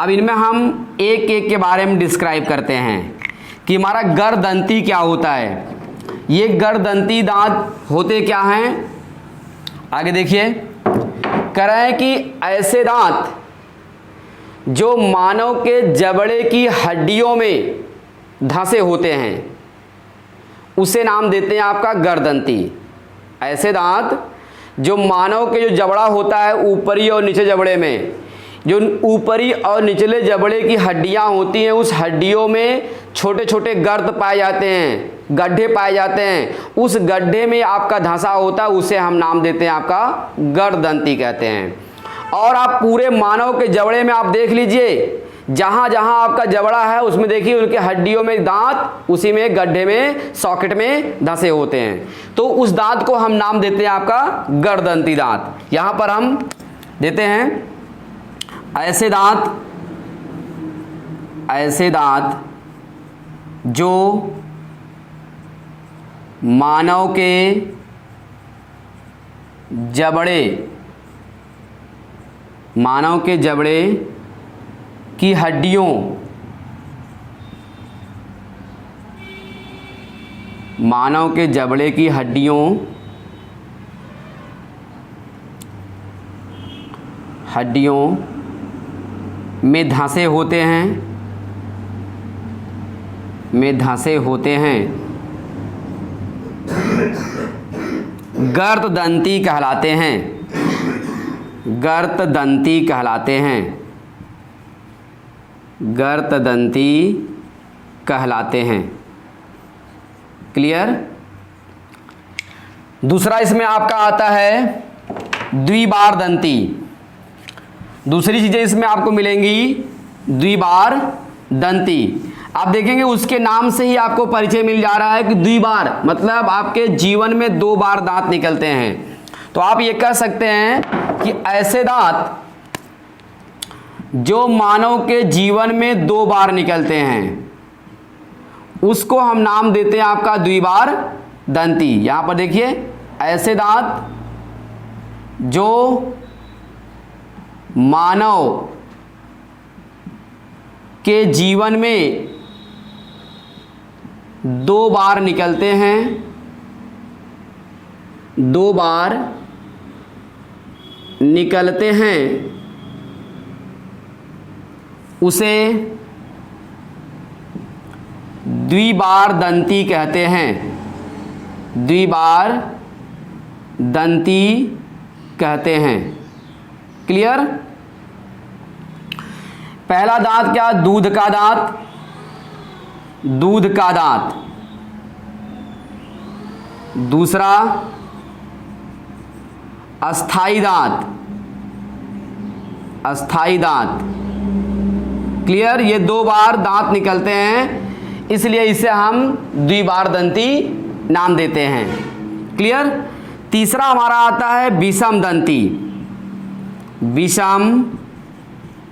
अब इनमें हम एक एक के बारे में डिस्क्राइब करते हैं कि हमारा गर्दंती क्या होता है। ये गर्दंती दांत होते क्या हैं, आगे देखिए। कह रहे हैं कि ऐसे दांत जो मानव के जबड़े की हड्डियों में धंसे होते हैं उसे नाम देते हैं आपका गर्दंती। ऐसे दांत जो मानव के जो जबड़ा होता है ऊपरी और नीचे जबड़े में, जो ऊपरी और निचले जबड़े की हड्डियां होती हैं उस हड्डियों में छोटे छोटे गर्त पाए जाते हैं, गड्ढे पाए जाते हैं। उस गड्ढे में आपका धंसा होता है, उसे हम नाम देते हैं आपका गर्दंती कहते हैं। और आप पूरे मानव के जबड़े में आप देख लीजिए, जहां जहां आपका जबड़ा है उसमें देखिए उनके हड्डियों में दांत उसी में गड्ढे में सॉकेट में धंसे होते हैं, तो उस दांत को हम नाम देते हैं आपका गर्दंती दांत। यहां पर हम देते हैं ऐसे दांत जो मानव के जबड़े की हड्डियों में धंसे होते हैं गर्दंती कहलाते हैं। क्लियर। दूसरा इसमें आपका आता है द्विबार दंती। दूसरी चीजें इसमें आपको मिलेंगी द्विबार दंती। आप देखेंगे उसके नाम से ही आपको परिचय मिल जा रहा है कि द्विबार मतलब आपके जीवन में 2 बार दांत निकलते हैं। तो आप ये कह सकते हैं कि ऐसे दांत जो मानव के जीवन में 2 बार निकलते हैं उसको हम नाम देते हैं आपका द्विबार दंती। यहां पर देखिए ऐसे दांत जो मानव के जीवन में 2 बार निकलते हैं, 2 बार निकलते हैं, उसे द्विबार दंती कहते हैं। द्विबार दंती कहते हैं। क्लियर। पहला दांत क्या, दूध का दांत। दूसरा अस्थाई दांत। क्लियर। ये 2 बार दांत निकलते हैं इसलिए इसे हम द्विबार दंती नाम देते हैं। क्लियर। तीसरा हमारा आता है विषम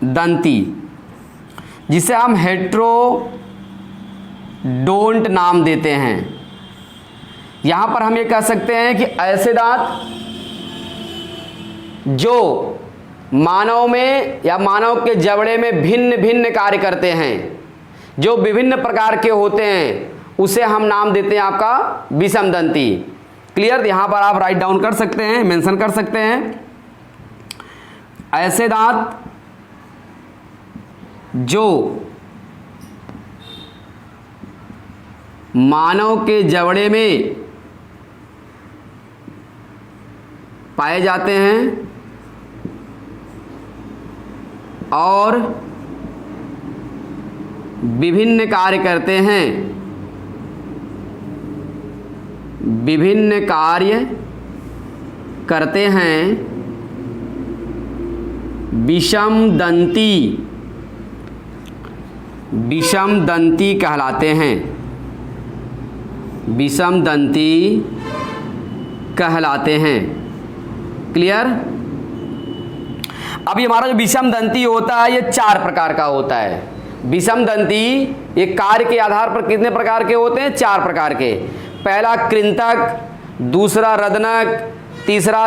दंती जिसे हम हेट्रोडोंट नाम देते हैं। यहां पर हम ये कह सकते हैं कि ऐसे दांत जो मानव में या मानव के जबड़े में भिन्न भिन्न कार्य करते हैं, जो विभिन्न प्रकार के होते हैं, उसे हम नाम देते हैं आपका विषम दंती। क्लियर। यहां पर आप राइट डाउन कर सकते हैं, मेंशन कर सकते हैं। ऐसे दांत जो मानव के जबड़े में पाए जाते हैं और विभिन्न कार्य करते हैं, विषम दंती कहलाते हैं। क्लियर। अब ये हमारा जो विषम दंती होता है ये 4 प्रकार का होता है। विषम दंती ये कार्य के आधार पर कितने प्रकार के होते हैं, 4 प्रकार के। पहला कृंतक, दूसरा रदनक, तीसरा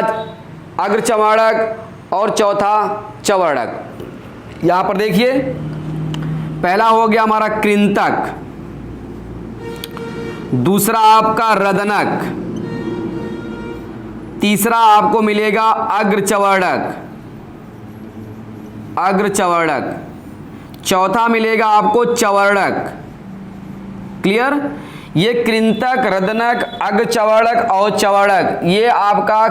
अग्रचवर्णक और चौथा चवर्णक। यहाँ पर देखिए, पहला हो गया हमारा कृंतक, दूसरा आपका रदनक, तीसरा आपको मिलेगा अग्रचवर्णक, चौथा मिलेगा आपको चवर्णक। क्लियर? ये कृंतक, रदनक, अग्रचवर्णक और चवर्णक ये आपका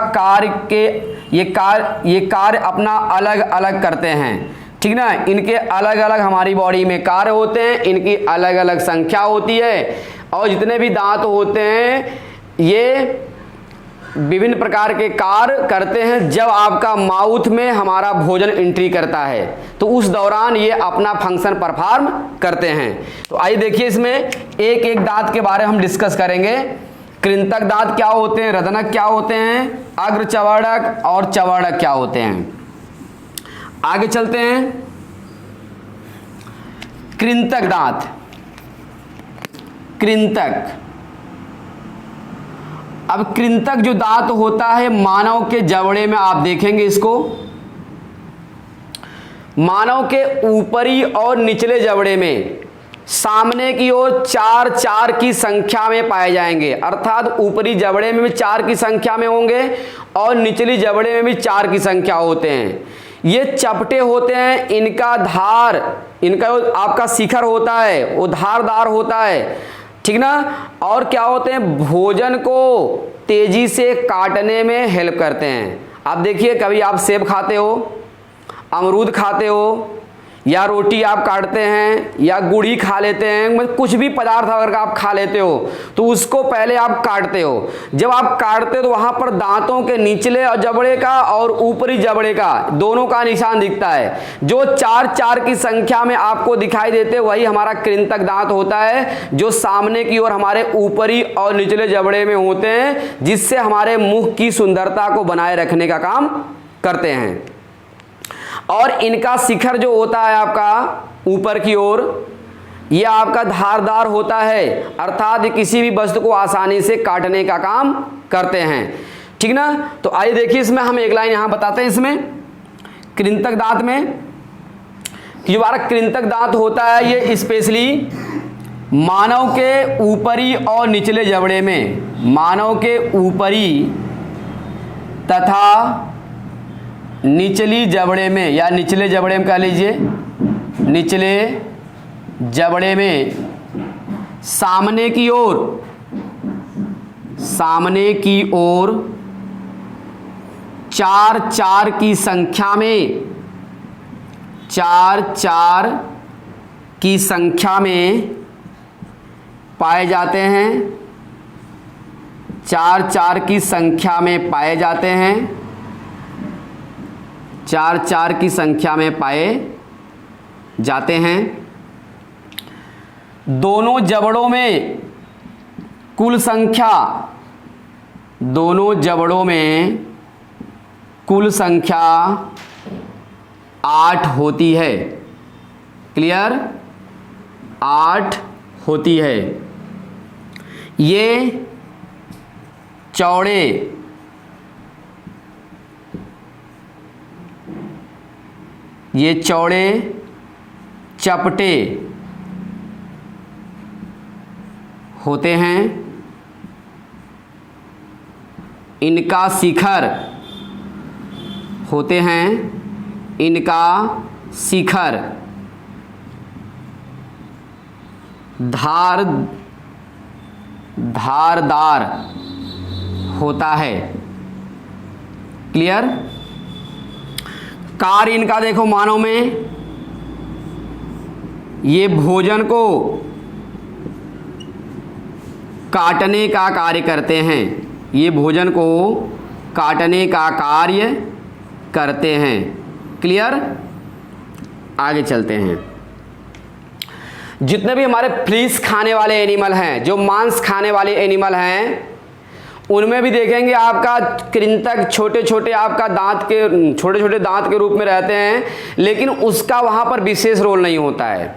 ये कार्य अपना अलग अलग करते हैं, ठीक ना। इनके अलग अलग हमारी बॉडी में कार्य होते हैं, इनकी अलग अलग संख्या होती है, और जितने भी दांत होते हैं ये विभिन्न प्रकार के कार्य करते हैं। जब आपका माउथ में हमारा भोजन एंट्री करता है तो उस दौरान ये अपना फंक्शन परफॉर्म करते हैं। तो आइए देखिए, इसमें एक एक दांत के बारे में हम डिस्कस करेंगे। कृंतक दांत क्या होते हैं, रदनक क्या होते हैं, अग्रचवर्णक और चवर्णक क्या होते हैं। आगे चलते हैं। कृंतक दांत, कृंतक, अब कृंतक जो दांत होता है मानव के जबड़े में, आप देखेंगे इसको, मानव के ऊपरी और निचले जबड़े में सामने की ओर 4 4 की संख्या में पाए जाएंगे। अर्थात ऊपरी जबड़े में भी 4 की संख्या में होंगे और निचली जबड़े में भी 4 की संख्या होते हैं। ये चपटे होते हैं, इनका आपका शिखर होता है वो धारदार होता है, ठीक ना। और क्या होते हैं, भोजन को तेजी से काटने में हेल्प करते हैं। आप देखिए, कभी आप सेब खाते हो, अमरूद खाते हो, या रोटी आप काटते हैं, या गुड़ी खा लेते हैं, मतलब कुछ भी पदार्थ अगर आप खा लेते हो तो उसको पहले आप काटते हो। जब आप काटते हो तो वहां पर दांतों के निचले जबड़े का और ऊपरी जबड़े का दोनों का निशान दिखता है। जो 4 4 की संख्या में आपको दिखाई देते वही हमारा कृंतक दांत होता है, जो सामने की ओर हमारे ऊपरी और निचले जबड़े में होते हैं, जिससे हमारे मुंह की सुंदरता को बनाए रखने का काम करते हैं। और इनका शिखर जो होता है आपका ऊपर की ओर, यह आपका धारदार होता है, अर्थात किसी भी वस्तु को आसानी से काटने का काम करते हैं, ठीक ना। तो आइए देखिए, इसमें हम एक लाइन यहां बताते हैं। इसमें कृंतक दांत में जो हमारा कृंतक दांत होता है ये स्पेशली मानव के ऊपरी और निचले जबड़े में, मानव के ऊपरी तथा निचली जबड़े में, या निचले जबड़े में कह लीजिए, निचले जबड़े में सामने की ओर 4 4 की संख्या में, 4 4 की संख्या में पाए जाते हैं, 4 4 की संख्या में पाए जाते हैं, 4 4 की संख्या में पाए जाते हैं। दोनों जबड़ों में कुल संख्या, दोनों जबड़ों में कुल संख्या 8 होती है। क्लियर? 8 होती है। ये चौड़े, ये चौड़े चपटे होते हैं। इनका शिखर होते हैं, इनका शिखर धारदार होता है। क्लियर? कार्य इनका देखो, मानव में ये भोजन को काटने का कार्य करते हैं, ये भोजन को काटने का कार्य करते हैं। क्लियर? आगे चलते हैं। जितने भी हमारे फ्लीस खाने वाले एनिमल हैं, जो मांस खाने वाले एनिमल हैं, उनमें भी देखेंगे आपका कृंतक छोटे छोटे आपका छोटे छोटे दांत के रूप में रहते हैं, लेकिन उसका वहां पर विशेष रोल नहीं होता है,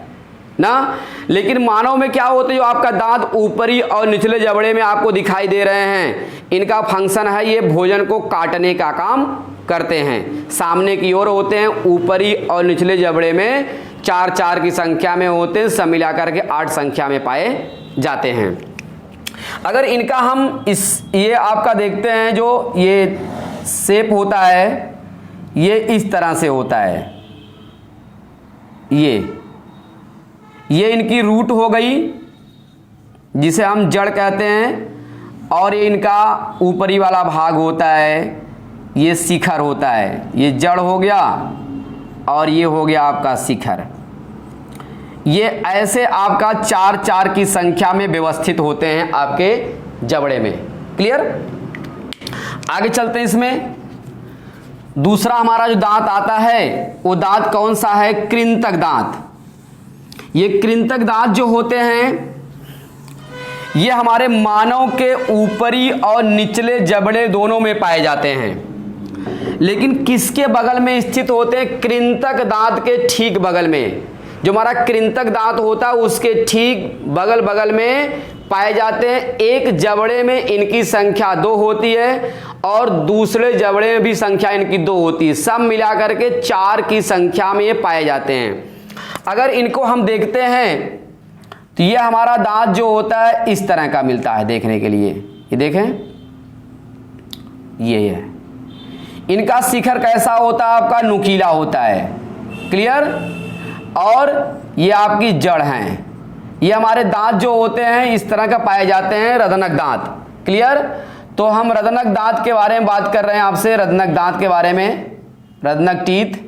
ना। लेकिन मानव में क्या होते हैं, जो आपका दांत ऊपरी और निचले जबड़े में आपको दिखाई दे रहे हैं, इनका फंक्शन है ये भोजन को काटने का काम करते हैं। सामने की ओर होते हैं, ऊपरी और निचले जबड़े में 4 की संख्या में होते हैं, सब मिला करके 8 संख्या में पाए जाते हैं। अगर इनका हम ये आपका देखते हैं, जो ये शेप होता है ये इस तरह से होता है, ये इनकी रूट हो गई जिसे हम जड़ कहते हैं, और ये इनका ऊपरी वाला भाग होता है, ये शिखर होता है। ये जड़ हो गया और ये हो गया आपका शिखर। ये ऐसे आपका 4 की संख्या में व्यवस्थित होते हैं आपके जबड़े में। क्लियर। आगे चलते हैं। इसमें दूसरा हमारा जो दांत आता है वो दांत कौन सा है, कृंतक दांत। ये कृंतक दांत जो होते हैं ये हमारे मानव के ऊपरी और निचले जबड़े दोनों में पाए जाते हैं। लेकिन किसके बगल में स्थित होते हैं, कृंतक दांत के ठीक बगल में। जो हमारा कृंतक दांत होता है उसके ठीक बगल बगल में पाए जाते हैं। एक जबड़े में इनकी संख्या 2 होती है और दूसरे जबड़े में भी संख्या इनकी 2 होती है। सब मिला करके 4 की संख्या में ये पाए जाते हैं। अगर इनको हम देखते हैं तो ये हमारा दांत जो होता है इस तरह का मिलता है देखने के लिए। ये देखें, ये है। इनका शिखर कैसा होता है, आपका नुकीला होता है। क्लियर। और ये आपकी जड़ हैं। ये हमारे दांत जो होते हैं इस तरह का पाए जाते हैं, रदनक दांत। क्लियर। तो हम रदनक दांत के बारे में बात कर रहे हैं आपसे, रदनक दांत के बारे में, रदनक टीथ।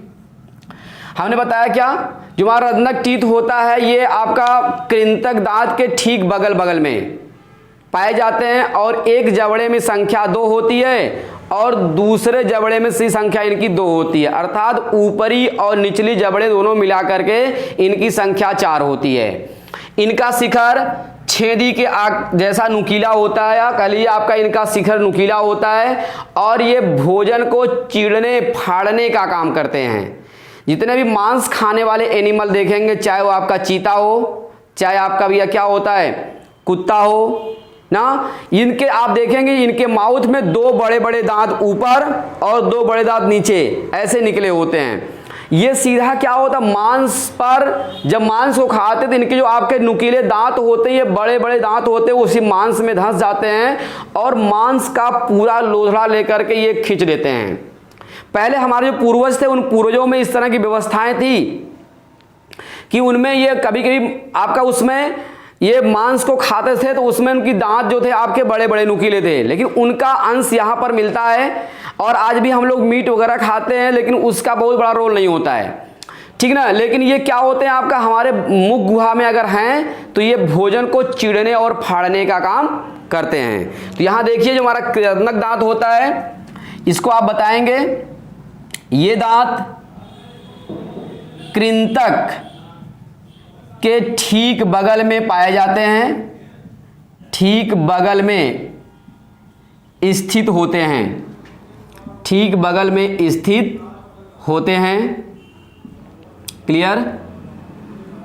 हमने बताया क्या, जो हमारा रदनक टीथ होता है ये आपका कृंतक दांत के ठीक बगल बगल में पाए जाते हैं और एक जबड़े में संख्या 2 होती है और दूसरे जबड़े में सी संख्या इनकी 2 होती है। अर्थात ऊपरी और निचली जबड़े दोनों मिला करके इनकी संख्या 4 होती है। इनका शिखर छेदी के आग जैसा नुकीला होता है, या कह लीजिए आपका इनका शिखर नुकीला होता है और ये भोजन को चीरने फाड़ने का काम करते हैं। जितने भी मांस खाने वाले एनिमल देखेंगे, चाहे वो आपका चीता हो, चाहे आपका भैया क्या होता है कुत्ता हो ना, इनके आप देखेंगे इनके माउथ में 2 बड़े बड़े दांत ऊपर और 2 बड़े दांत नीचे ऐसे निकले होते हैं। ये सीधा क्या होता है, मांस पर जब मांस को खाते तो इनके जो आपके नुकीले दांत होते हैं, ये बड़े बड़े दांत होते हैं, उसी मांस में धंस जाते हैं और मांस का पूरा लोथड़ा लेकर के ये खींच लेते हैं। पहले हमारे जो पूर्वज थे उन पूर्वजों में इस तरह की व्यवस्थाएं थी कि उनमें ये कभी कभी आपका उसमें ये मांस को खाते थे तो उसमें उनकी दांत जो थे आपके बड़े बड़े नुकीले थे, लेकिन उनका अंश यहाँ पर मिलता है। और आज भी हम लोग मीट वगैरह खाते हैं लेकिन उसका बहुत बड़ा रोल नहीं होता है, ठीक ना। लेकिन ये क्या होते हैं आपका हमारे मुख गुहा में अगर हैं तो ये भोजन को चीरने और फाड़ने का काम करते हैं। तो यहाँ देखिए जो हमारा कृंतक दांत होता है इसको आप बताएंगे, ये दांत कृंतक के ठीक बगल में पाए जाते हैं, ठीक बगल में स्थित होते हैं, ठीक बगल में स्थित होते हैं। क्लियर।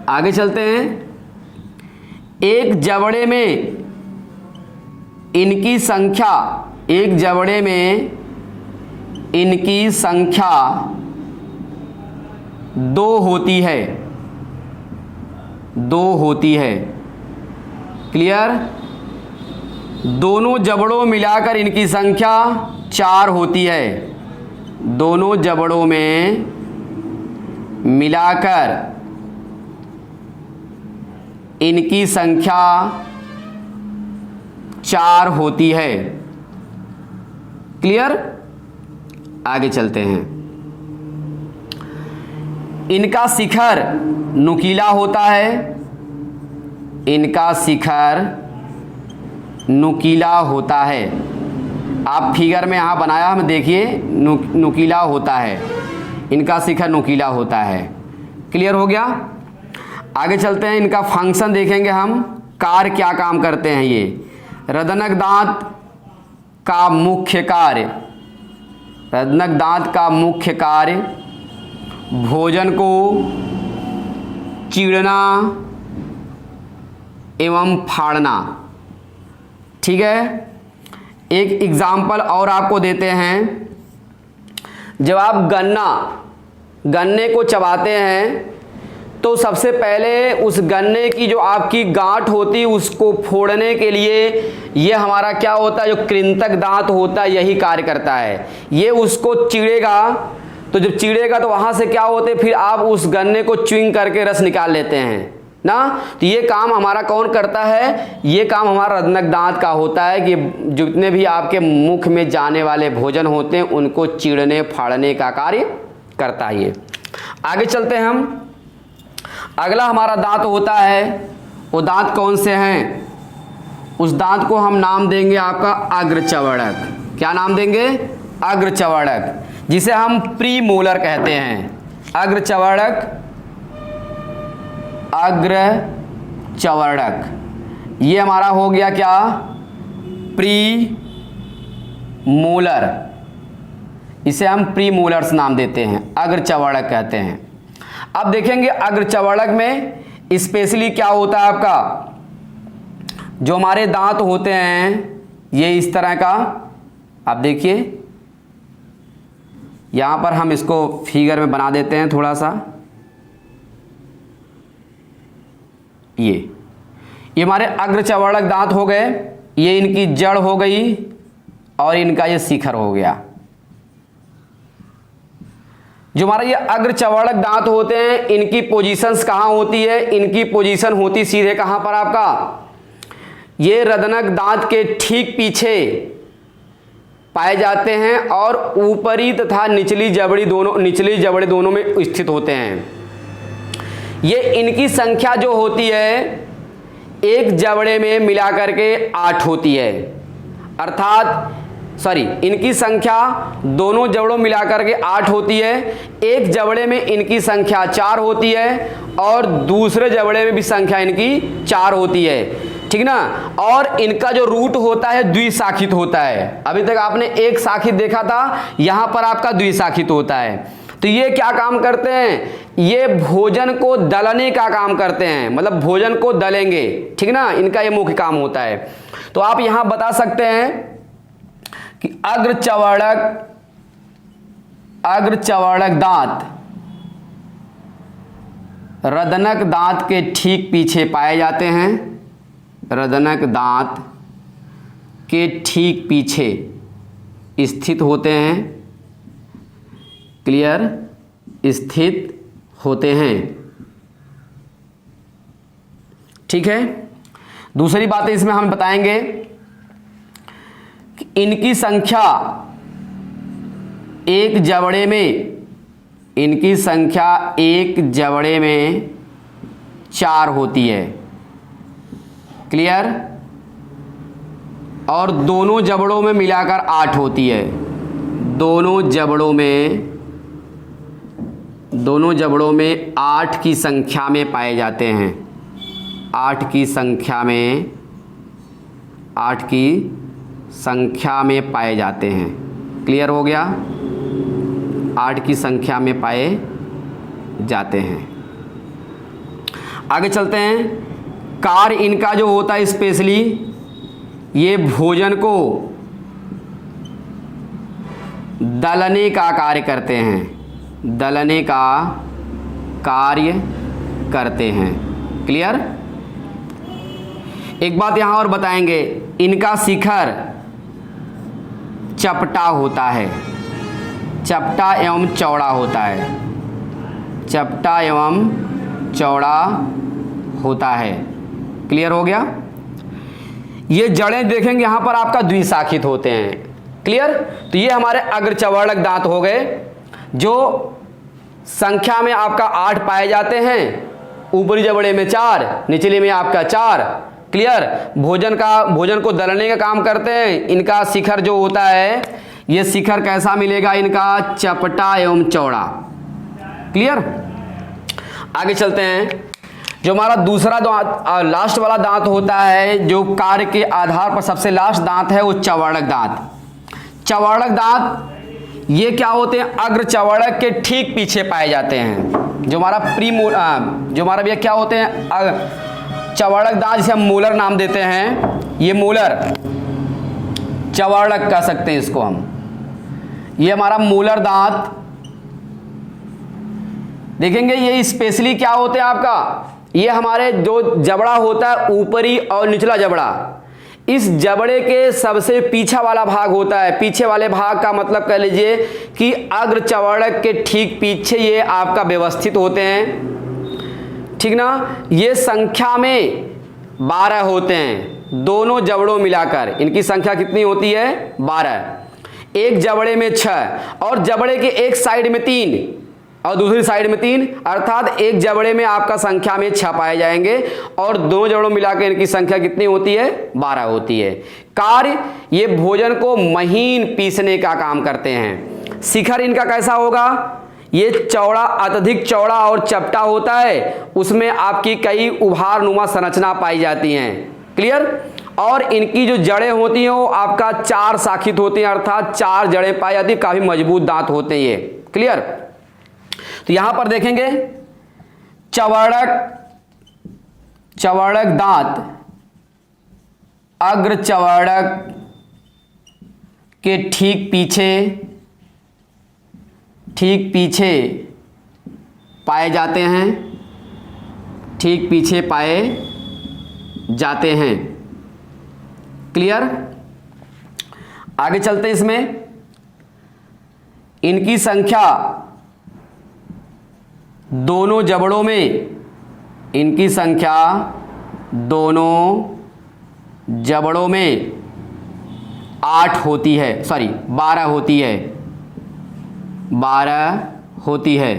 आगे चलते हैं। एक जबड़े में इनकी संख्या, एक जबड़े में इनकी संख्या 2 होती है, 2 होती है। क्लियर। दोनों जबड़ों मिलाकर इनकी संख्या 4 होती है। दोनों जबड़ों में मिलाकर इनकी संख्या 4 होती है। क्लियर। आगे चलते हैं। इनका शिखर नुकीला होता है, इनका शिखर नुकीला होता है। आप फिगर में यहाँ बनाया हम देखिए, नुकीला होता है, इनका शिखर नुकीला होता है। क्लियर हो गया। आगे चलते हैं। इनका फंक्शन देखेंगे हम, कार्य क्या काम करते हैं ये। रदनक दांत का मुख्य कार्य, रदनक दांत का मुख्य कार्य भोजन को चीरना एवं फाड़ना। ठीक है, एक एग्जाम्पल और आपको देते हैं। जब आप गन्ने को चबाते हैं तो सबसे पहले उस गन्ने की जो आपकी गांठ होती है उसको फोड़ने के लिए ये हमारा क्या होता है, जो कृंतक दांत होता है यही कार्य करता है। ये उसको चीरेगा, तो जब चीरेगा तो वहाँ से क्या होते, फिर आप उस गन्ने को च्युइंग करके रस निकाल लेते हैं ना। तो ये काम हमारा कौन करता है, ये काम हमारा रदनक दांत का होता है कि जितने भी आपके मुख में जाने वाले भोजन होते हैं उनको चीरने फाड़ने का कार्य करता है ये। आगे चलते हैं हम। अगला हमारा दांत होता है, वो दांत कौन से हैं, उस दांत को हम नाम देंगे आपका अग्रचवर्णक। क्या नाम देंगे, अग्रचवर्णक, जिसे हम प्रीमोलर कहते हैं। अग्रचवर्णक, अग्रचवर्णक, ये हमारा हो गया क्या, प्रीमोलर। इसे हम प्रीमोलर्स नाम देते हैं, अग्रचवर्णक कहते हैं। अब देखेंगे अग्रचवर्णक में स्पेशली क्या होता है आपका, जो हमारे दांत होते हैं ये इस तरह का, आप देखिए यहां पर हम इसको फिगर में बना देते हैं थोड़ा सा। ये हमारे अग्रचवर्णक दांत हो गए, ये इनकी जड़ हो गई और इनका ये शिखर हो गया। जो हमारा ये अग्रचवर्णक दांत होते हैं इनकी पोजीशंस कहाँ होती है, इनकी पोजीशन होती सीधे कहाँ पर आपका, ये रदनक दांत के ठीक पीछे पाए जाते हैं और ऊपरी तथा निचली जबड़ी दोनों में स्थित होते हैं। ये इनकी संख्या जो होती है एक जबड़े में मिलाकर के 8 होती है, अर्थात इनकी संख्या दोनों जबड़ों मिलाकर के 8 होती है। एक जबड़े में इनकी संख्या 4 होती है और दूसरे जबड़े में भी संख्या इनकी 4 होती है, ठीक ना। और इनका जो रूट होता है द्विशाखित होता है। अभी तक आपने एक शाखित देखा था, यहां पर आपका द्विशाखित होता है। तो ये क्या काम करते हैं, ये भोजन को दलने का काम करते हैं, मतलब भोजन को दलेंगे, ठीक ना, इनका ये मुख्य काम होता है। तो आप यहां बता सकते हैं कि अग्रचवर्णक दांत रदनक दांत के ठीक पीछे पाए जाते हैं, रदनक दांत के ठीक पीछे स्थित होते हैं, क्लियर, स्थित होते हैं। ठीक है, दूसरी बातें इसमें हम बताएंगे कि इनकी संख्या एक जबड़े में 4 होती है, क्लियर, और दोनों जबड़ों में मिलाकर 8 होती है। दोनों जबड़ों में 8 की संख्या में पाए जाते हैं, 8 की संख्या में पाए जाते हैं, क्लियर हो गया, 8 की संख्या में पाए जाते हैं। आगे चलते हैं। कार्य इनका जो होता है स्पेशली, ये भोजन को दलने का कार्य करते हैं, दलने का कार्य करते हैं, क्लियर। एक बात यहां और बताएंगे, इनका शिखर चपटा होता है, चपटा एवं चौड़ा होता है, चपटा एवं चौड़ा होता है, क्लियर हो गया। ये जड़ें देखेंगे यहां पर आपका द्विशाखित होते हैं, क्लियर। तो ये हमारे अग्रचवर्णक दांत हो गए, जो संख्या में आपका 8 पाए जाते हैं, ऊपरी जबड़े में 4, निचले में आपका 4, क्लियर। भोजन को दलने का काम करते हैं। इनका शिखर जो होता है, ये शिखर कैसा मिलेगा, इनका चपटा एवं चौड़ा, क्लियर। आगे चलते हैं। जो हमारा दूसरा दांत, लास्ट वाला दांत होता है, जो कार्य के आधार पर सबसे लास्ट दांत है, वो चवर्णक दांत। चवर्णक दांत ये क्या होते हैं, अग्रचवर्णक के ठीक पीछे पाए जाते हैं। जो हमारा जो हमारा भैया क्या होते हैं, चवर्णक दांत जिसे हम मोलर नाम देते हैं, ये मोलर चवर्णक कह सकते हैं इसको हम। ये हमारा मोलर दांत देखेंगे, ये स्पेशली क्या होते हैं आपका, ये हमारे जो जबड़ा होता है ऊपरी और निचला जबड़ा, इस जबड़े के सबसे पीछा वाला भाग होता है। पीछे वाले भाग का मतलब कह लीजिए कि अग्र चवर्णक के ठीक पीछे ये आपका व्यवस्थित होते हैं, ठीक ना। ये संख्या में 12 होते हैं, दोनों जबड़ों मिलाकर इनकी संख्या कितनी होती है, 12। एक जबड़े में 6 और जबड़े के एक साइड में 3 और दूसरी साइड में 3, अर्थात एक जबड़े में आपका संख्या में 6 पाए जाएंगे और दो जबड़ों मिलाकर इनकी संख्या कितनी होती है, 12 होती है। कार्य, ये भोजन को महीन पीसने का काम करते हैं। शिखर इनका कैसा होगा, ये चौड़ा, अत्यधिक चौड़ा और चपटा होता है, उसमें आपकी कई उभार नुमा संरचना पाई जाती हैं। क्लियर। और इनकी जो जड़ें होती हैं वो आपका 4 शाखित होती हैं, अर्थात 4 जड़ें पाई जाती हैं, काफी मजबूत दांत होते हैं ये। क्लियर। तो यहां पर देखेंगे चवर्णक दांत अग्र चवर्णक के ठीक पीछे पाए जाते हैं, ठीक पीछे पाए जाते हैं। क्लियर। आगे चलते हैं, इसमें इनकी संख्या दोनों जबड़ों में, इनकी संख्या दोनों जबड़ों में 8 होती है, सॉरी 12 होती है, 12 होती है।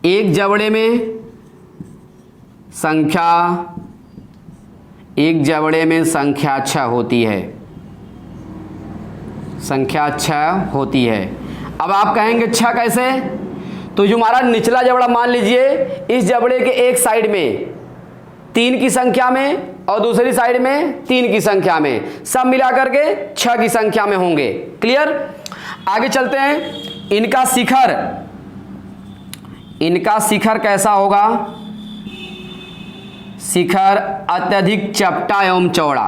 एक जबड़े में संख्या 6 होती है, संख्या 6 होती है। अब आप कहेंगे 6 कैसे, तो जो हमारा निचला जबड़ा मान लीजिए, इस जबड़े के एक साइड में 3 की संख्या में और दूसरी साइड में 3 की संख्या में, सब मिलाकर के 6 की संख्या में होंगे। क्लियर। आगे चलते हैं, इनका शिखर कैसा होगा, शिखर अत्यधिक चपटा एवं चौड़ा,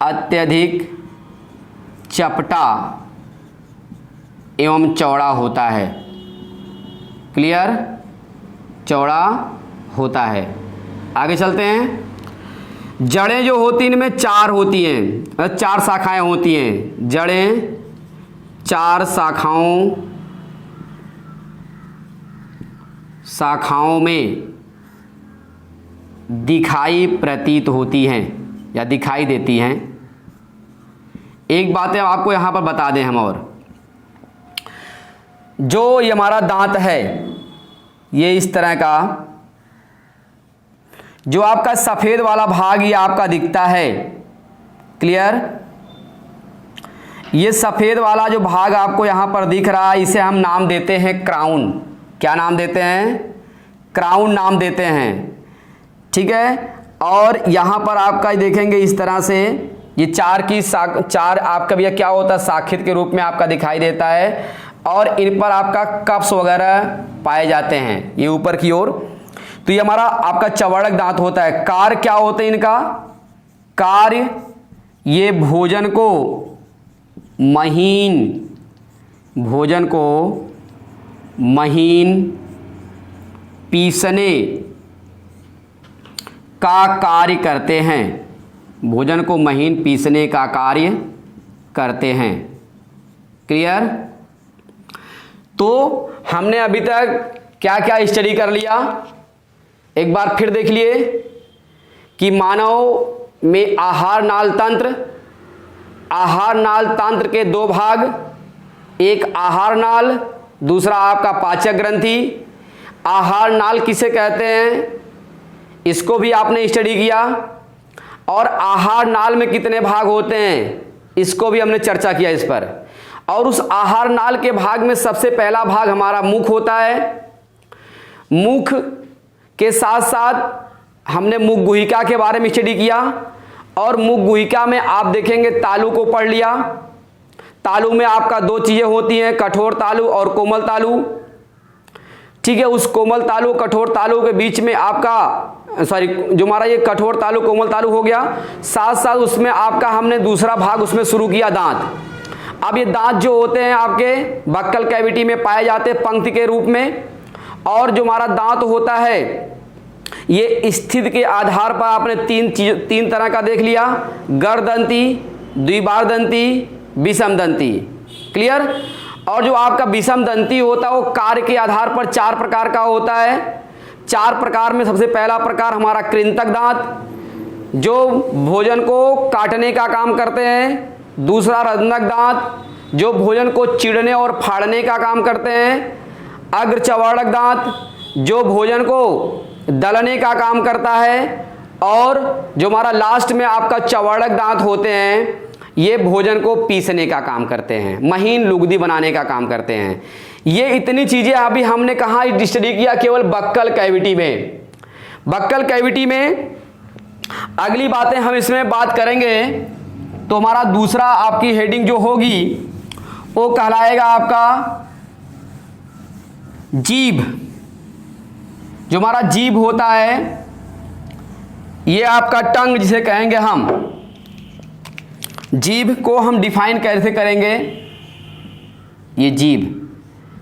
अत्यधिक चपटा एवं चौड़ा होता है। क्लियर। चौड़ा होता है। आगे चलते हैं, जड़ें जो होती हैं इनमें 4 होती हैं, 4 शाखाएं होती हैं। जड़ें 4 शाखाओं में दिखाई प्रतीत होती हैं या दिखाई देती हैं। एक बात है आपको यहां पर बता दें हम, और जो ये हमारा दांत है, ये इस तरह का जो आपका सफेद वाला भाग ये आपका दिखता है। क्लियर। ये सफेद वाला जो भाग आपको यहां पर दिख रहा है, इसे हम नाम देते हैं क्राउन। क्या नाम देते हैं, क्राउन नाम देते हैं। ठीक है। और यहां पर आपका देखेंगे इस तरह से ये 4 आपका भैया क्या होता है, शाखित के रूप में आपका दिखाई देता है, और इन पर आपका कप्स वगैरह पाए जाते हैं ये ऊपर की ओर। तो ये हमारा आपका चवर्णक दांत होता है। कार्य क्या होते हैं इनका, कार्य ये भोजन को महीन पीसने का कार्य करते हैं, भोजन को महीन पीसने का कार्य करते हैं। क्लियर। तो हमने अभी तक क्या क्या स्टडी कर लिया, एक बार फिर देख लिए कि मानव में आहार नाल तंत्र के 2 भाग, एक आहार नाल, दूसरा आपका पाचक ग्रंथि। आहार नाल किसे कहते हैं इसको भी आपने स्टडी किया, और आहार नाल में कितने भाग होते हैं इसको भी हमने चर्चा किया इस पर। और उस आहार नाल के भाग में सबसे पहला भाग हमारा मुख होता है। मुख के साथ साथ हमने मुख गुहिका के बारे में स्टडी किया, और मुख गुहिका में आप देखेंगे तालु को पढ़ लिया। तालु में आपका 2 चीजें होती हैं, कठोर तालु और कोमल तालु। ठीक है, उस कोमल तालु कठोर तालु के बीच में आपका जो हमारा ये कठोर तालु कोमल तालु हो गया, साथ साथ उसमें आपका हमने दूसरा भाग उसमें शुरू किया दांत। अब ये दांत जो होते हैं आपके बक्कल कैविटी में पाए जाते हैं पंक्ति के रूप में, और जो हमारा दांत होता है ये स्थिति के आधार पर आपने तीन तरह का देख लिया, गर्दंती, द्विबार दंती, विषम दंती। क्लियर। और जो आपका विषम दंती होता है वो कार्य के आधार पर 4 प्रकार का होता है। 4 प्रकार में सबसे पहला प्रकार हमारा कृंतक दांत जो भोजन को काटने का काम करते हैं। दूसरा रंधक दांत जो भोजन को चिड़ने और फाड़ने का काम करते हैं। अग्रचवर्णक दांत जो भोजन को दलने का काम करता है। और जो हमारा लास्ट में आपका चवर्णक दांत होते हैं ये भोजन को पीसने का काम करते हैं, महीन लुगदी बनाने का काम करते हैं। ये इतनी चीजें अभी हमने कहाँ स्टडी किया, केवल बक्कल कैविटी में। बक्कल कैविटी में अगली बातें हम इसमें बात करेंगे तो हमारा दूसरा आपकी हेडिंग जो होगी वो कहलाएगा आपका जीभ। जो हमारा जीभ होता है ये आपका टंग जिसे कहेंगे हम, जीभ को हम डिफाइन कैसे करेंगे, ये जीभ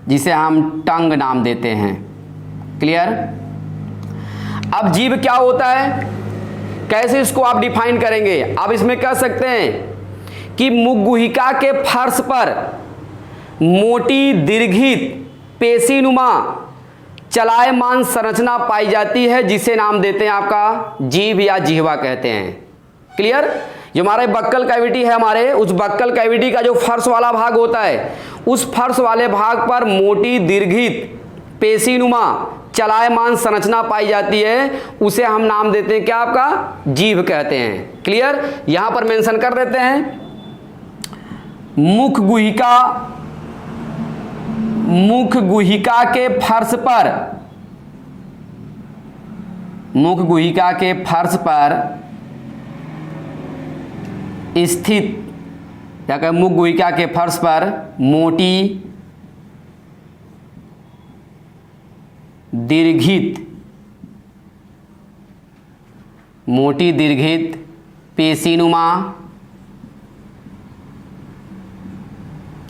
जिसे हम टंग नाम देते हैं। क्लियर। अब जीभ क्या होता है, कैसे इसको आप डिफाइन करेंगे। आप इसमें कह सकते हैं कि मुखगुहिका के फर्श पर मोटी दीर्घित पेशीनुमा चलायमान संरचना पाई जाती है जिसे नाम देते हैं आपका जीभ या जिह्वा कहते हैं। क्लियर। जो हमारे बक्कल कैविटी है हमारे, उस बक्कल कैविटी का जो फर्श वाला भाग होता है उस फर्श वाले भाग पर मोटी दीर्घित पेशीनुमा चलायमान संरचना पाई जाती है, उसे हम नाम देते हैं क्या आपका जीभ कहते हैं। क्लियर। यहां पर मेंशन कर देते हैं मुख गुहिका के फर्श पर, मुख गुहिका के फर्श पर स्थित क्या कहें, मुख गुहिका के फर्श पर मोटी दीर्घित पेशीनुमा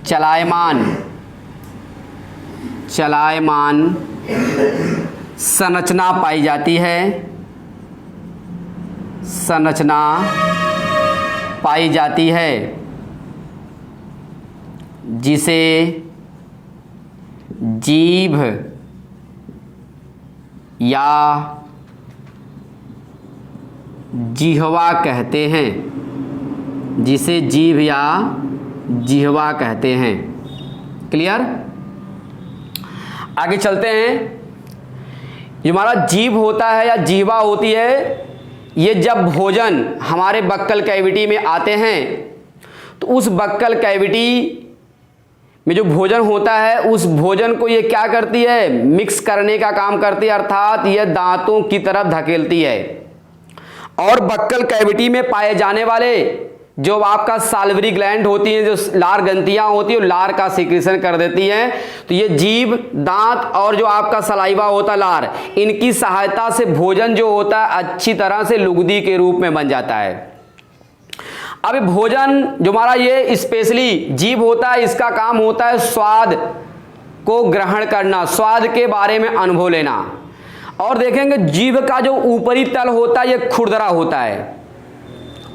चलायमान संरचना पाई जाती है, संरचना पाई जाती है जिसे जीभ या जिह्वा कहते हैं, जिसे जीभ या जिह्वा कहते हैं। क्लियर। आगे चलते हैं। जो हमारा जीभ होता है या जिह्वा होती है, ये जब भोजन हमारे बक्कल कैविटी में आते हैं तो उस बक्कल कैविटी में जो भोजन होता है उस भोजन को ये क्या करती है, मिक्स करने का काम करती है, अर्थात ये दांतों की तरफ धकेलती है। और बक्कल कैविटी में पाए जाने वाले जो आपका साल्वरी ग्लैंड होती हैं, जो लार ग्रंथियां होती है, लार का सिक्रीशन कर देती हैं। तो ये जीभ, दांत और जो आपका सलाइवा होता है लार, इनकी सहायता से भोजन जो होता है अच्छी तरह से लुगदी के रूप में बन जाता है। अब भोजन जो हमारा ये स्पेशली जीभ होता है, इसका काम होता है स्वाद को ग्रहण करना, स्वाद के बारे में अनुभव लेना। और देखेंगे जीभ का जो ऊपरी तल होता है ये खुरदरा होता है।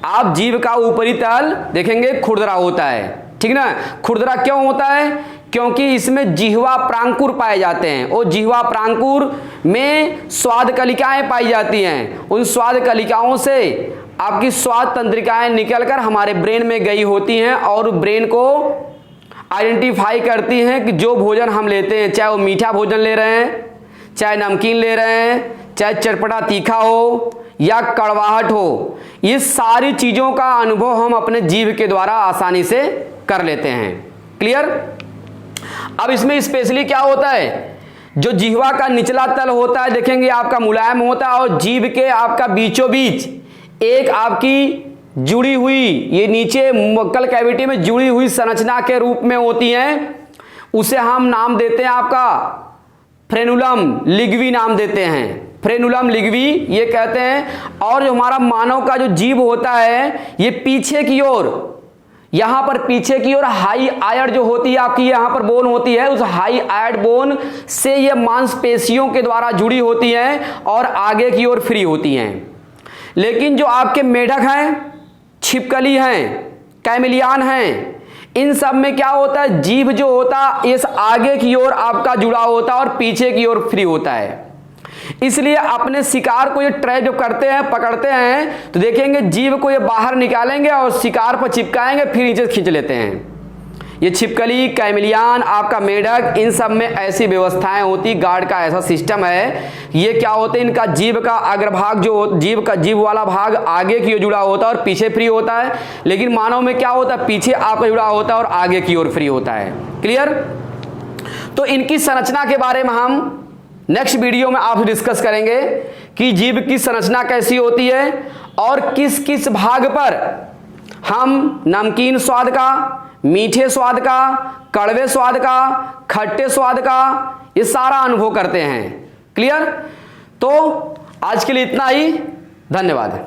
आप जीभ का ऊपरी तल देखेंगे खुरदरा होता है, ठीक ना। खुरदरा क्यों होता है, क्योंकि इसमें जिह्वा प्रांकुर पाए जाते हैं और जिह्वा प्रांकुर में स्वाद कलिकाएं पाई जाती हैं। उन स्वाद कलिकाओं से आपकी स्वाद तंत्रिकाएं निकलकर हमारे ब्रेन में गई होती हैं और ब्रेन को आइडेंटिफाई करती हैं कि जो भोजन हम लेते हैं, चाहे वो मीठा भोजन ले रहे हैं, चाहे नमकीन ले रहे हैं, चाहे चटपटा तीखा हो या कड़वाहट हो, ये सारी चीज़ों का अनुभव हम अपने जीभ के द्वारा आसानी से कर लेते हैं। क्लियर। अब इसमें स्पेशली क्या होता है, जो जिह्वा का निचला तल होता है देखेंगे आपका मुलायम होता है और जीभ के आपका बीचों बीच एक आपकी जुड़ी हुई, ये नीचे बक्कल कैविटी में जुड़ी हुई संरचना के रूप में होती है, उसे हम नाम देते हैं आपका फ्रेनुलम लिग्वी नाम देते हैं, फ्रेनुलम लिग्वी ये कहते हैं। और जो हमारा मानव का जो जीभ होता है ये पीछे की ओर, यहां पर पीछे की ओर हाई आयड जो होती है आपकी, यहां पर बोन होती है, उस हाई आयड बोन से ये मांसपेशियों के द्वारा जुड़ी होती हैं और आगे की ओर फ्री होती हैं। लेकिन जो आपके मेढक हैं, छिपकली हैं, कैमिलियन हैं, इन सब में क्या होता है, जीभ जो होता है इस आगे की ओर आपका जुड़ा होता है और पीछे की ओर फ्री होता है। इसलिए अपने शिकार को ये ट्रैप जब करते हैं, पकड़ते हैं, तो देखेंगे जीभ को ये बाहर निकालेंगे और शिकार पर चिपकाएंगे, फिर नीचे खींच लेते हैं। ये छिपकली, कैमिलियन, आपका मेढक, इन सब में ऐसी व्यवस्थाएं होती, गार्ड का ऐसा सिस्टम है। ये क्या होते हैं, इनका जीभ का अग्रभाग जो जीभ वाला भाग आगे की ओर जुड़ा होता है और पीछे फ्री होता है। लेकिन मानव में क्या होता है, पीछे आपका जुड़ा होता है और आगे की ओर फ्री होता है। क्लियर? तो इनकी संरचना के बारे में हम नेक्स्ट वीडियो में आप डिस्कस करेंगे कि जीभ की संरचना कैसी होती है और किस किस भाग पर हम नमकीन स्वाद का, मीठे स्वाद का, कड़वे स्वाद का, खट्टे स्वाद का, ये सारा अनुभव करते हैं। क्लियर? तो आज के लिए इतना ही, धन्यवाद।